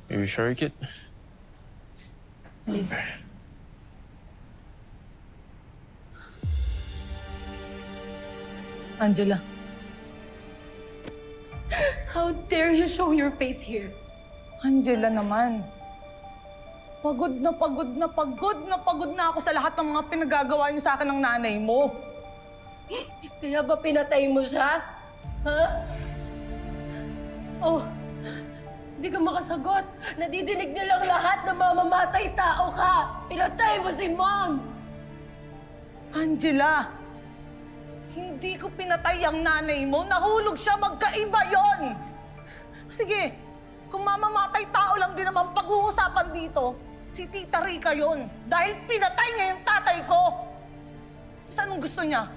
[SPEAKER 14] Are you sure, Kit?
[SPEAKER 10] Please. Angela.
[SPEAKER 12] How dare you show your face here?
[SPEAKER 10] Angela naman. Pagod na ako sa lahat ng mga pinagagawa niyo sa akin ng nanay mo.
[SPEAKER 12] Kaya ba pinatay mo siya? Ha? Oh, hindi ka makasagot. Nadidinig nilang lahat na mamamatay tao ka. Pinatay mo si Mom.
[SPEAKER 1] Angela, hindi ko pinatay ang nanay mo. Nahulog siya, magkaiba yon. Sige, kung mamamatay tao lang din naman pag-uusapan dito, si Tita Rica yon. Dahil pinatay niya yung tatay ko. Saan ang gusto niya?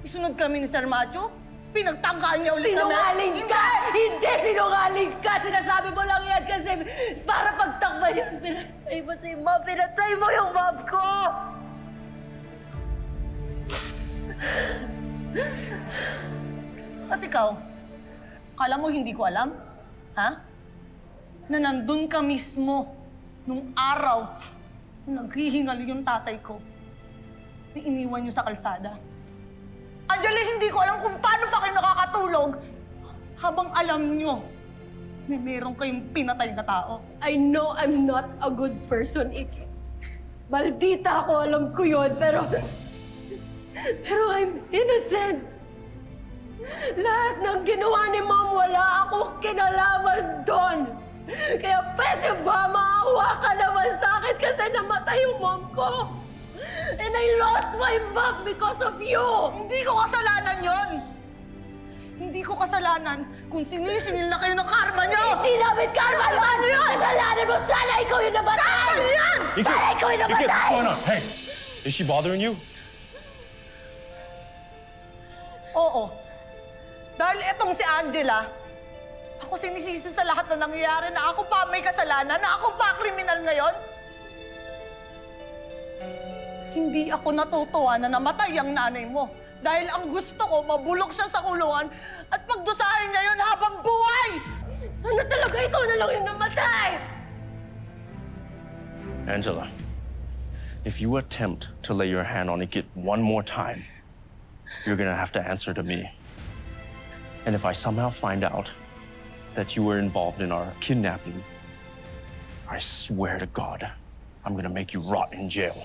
[SPEAKER 1] Isunod kami ni Sir Macho? Pinagtangkaan niya ulit kami?
[SPEAKER 12] Sinungaling ka! Hindi sinungaling ka! Sinasabi mo lang yan kasi para pagtakban yan. Pinatay mo si Mom. Pinatay mo yung mom ko!
[SPEAKER 1] At ikaw, kala mo hindi ko alam? Ha? Na nandun ka mismo nung araw na naghihingal yung tatay ko. Na iniwan niyo sa kalsada. Angela, hindi ko alam kung paano pa kayo nakakatulog habang alam niyo na meron kayong pinatay na tao.
[SPEAKER 12] I know I'm not a good person, Iki. Maldita ako, alam ko yun, pero I'm innocent. Lahat ng ginawa ni Mom, wala akong kinalaman doon. Kaya pwede ba maawa ka naman sa akin kasi namatay yung mom ko? And I lost my mom because of you!
[SPEAKER 1] Hindi ko kasalanan yon. Hindi ko kasalanan kung sinisingil na kayo ng karma niyo!
[SPEAKER 12] Hindi namin karma! Ano yun? Kasalanan mo! Sana ikaw yung namatay!
[SPEAKER 1] Sana yan!
[SPEAKER 12] Sana ikaw yung namatay!
[SPEAKER 19] What's going on? Hey, is she bothering you?
[SPEAKER 1] Oo. Dahil etong si Angela, ako sinisisi sa lahat na nangyayari na ako pa may kasalanan, na ako pa kriminal ngayon. Hindi ako natutuwa na namatay ang nanay mo. Dahil ang gusto ko, mabulok siya sa kulungan at pagdusahin niya yun habang buhay!
[SPEAKER 12] Sana talaga ikaw na lang yung namatay!
[SPEAKER 14] Angela, if you attempt to lay your hand on Ikit one more time, you're gonna have to answer to me. And if I somehow find out that you were involved in our kidnapping, I swear to God, I'm gonna make you rot in jail.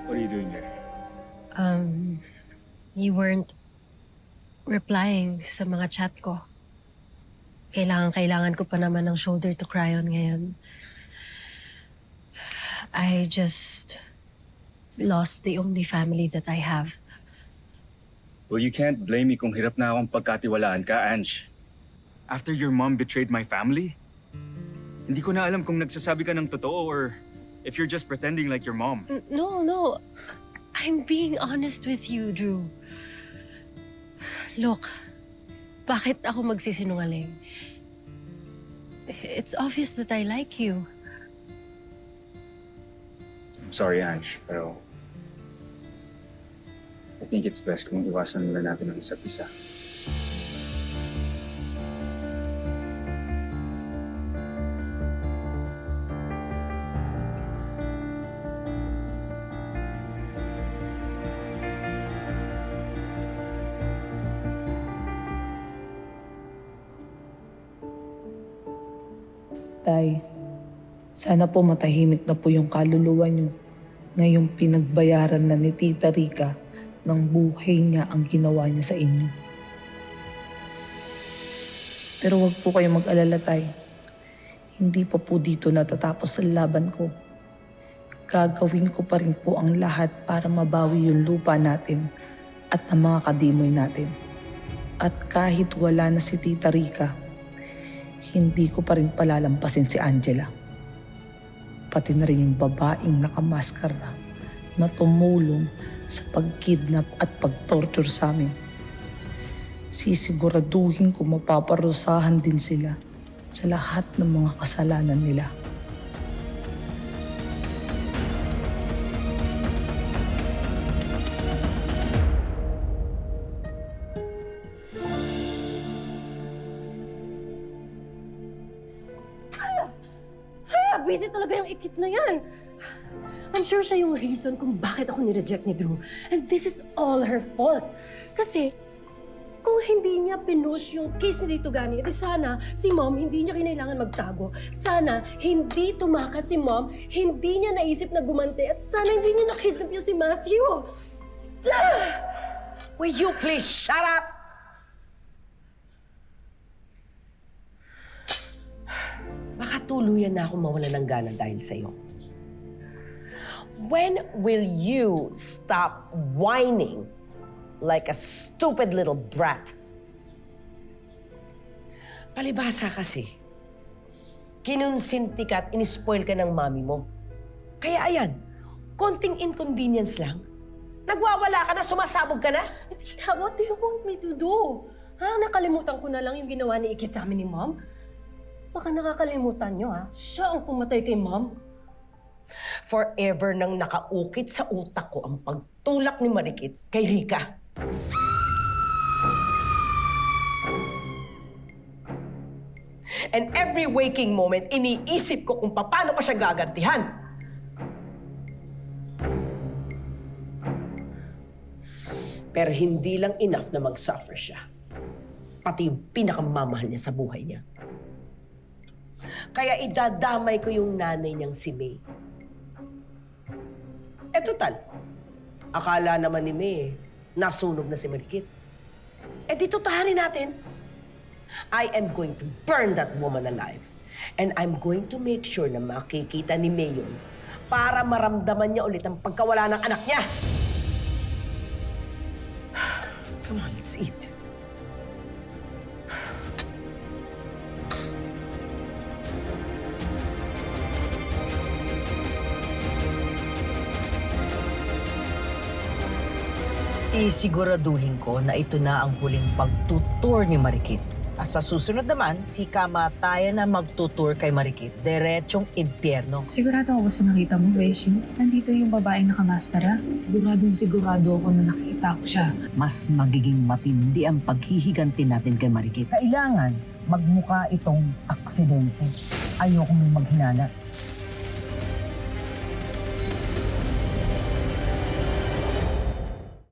[SPEAKER 13] What are you doing here?
[SPEAKER 12] You weren't replying sa mga chat ko. Kailangan ko pa naman ng shoulder to cry on ngayon. I just lost the only family that I have.
[SPEAKER 13] Well, you can't blame me kung hirap na akong pagkatiwalaan ka, Ange. After your mom betrayed my family, hindi ko na alam kung nagsasabi ka ng totoo or if you're just pretending like your mom.
[SPEAKER 12] No. I'm being honest with you, Drew. Look, bakit ako magsisinungaling? It's obvious that I like you.
[SPEAKER 13] I'm sorry, Ange, pero I think it's best kung iwasan muna natin ang isa't isa.
[SPEAKER 1] Tay, sana po matahimik na po yung kaluluwa niyo ngayong pinagbayaran na ni Tita Rica ng buhay niya ang ginawa niya sa inyo. Pero wag po kayong mag-alala, Tay. Hindi pa po dito natatapos ang laban ko. Gagawin ko pa rin po ang lahat para mabawi yung lupa natin at ng mga kadimoy natin. At kahit wala na si Tita Rica, hindi ko pa rin palalampasin si Angela. pati na rin yung babaeng nakamaskara na tumulong sa pagkidnap at pagtorture sa amin. Sisiguraduhin ko mapaparusahan din sila sa lahat ng mga kasalanan nila.
[SPEAKER 12] Busy talaga yung ikit na yan. I'm sure siya yung reason kung bakit ako nireject ni Drew. And this is all her fault. Kasi, kung hindi niya pinush yung case ni Tito Gani, di sana si Mom hindi niya kinailangan magtago. Sana hindi tumakas si Mom, hindi niya naisip na gumante, at sana hindi niya nakidnap niya si Matthew.
[SPEAKER 20] Will you please shut up? Baka tuluyan na akong mawala ng gana dahil sa'yo. When will you stop whining like a stupid little brat? Palibhasa kasi, kinonsinti ka at inispoil ka ng mami mo. Kaya ayan, konting inconvenience lang. Nagwawala ka na, sumasabog ka na.
[SPEAKER 12] Tita, what do you want me to do? Ha? Nakalimutan ko na lang yung ginawa ni Ikit sa amin ni Mom? Baka nakakalimutan nyo, ha? Siya ang pumatay kay Mom.
[SPEAKER 20] Forever nang nakaukit sa utak ko ang pagtulak ni Marikit kay Rika. And every waking moment, iniisip ko kung paano pa siya gagantihan. Pero hindi lang enough na mag-suffer siya. Pati yung pinakamamahal niya sa buhay niya. Kaya idadamay ko yung nanay niyang si May. Eh, total. Akala naman ni May, nasunog na si Marikit. Eh, di tutahanin natin. I am going to burn that woman alive. And I'm going to make sure na makikita ni May yun para maramdaman niya ulit ang pagkawala ng anak niya. Come on, let's eat.
[SPEAKER 21] Sisiguraduhin ko na ito na ang huling pagtutur ni Marikit. At sa susunod naman, si kamatayan na magtutur kay Marikit. Diretsong impyerno.
[SPEAKER 10] Sigurado ako sa nakita mo, Beshi. Nandito yung babaeng nakamaskara. Sigurado ako na nakita ko siya.
[SPEAKER 21] Mas magiging matindi ang paghihiganti natin kay Marikit. Kailangan magmukha itong aksidente. Ayokong maghinala.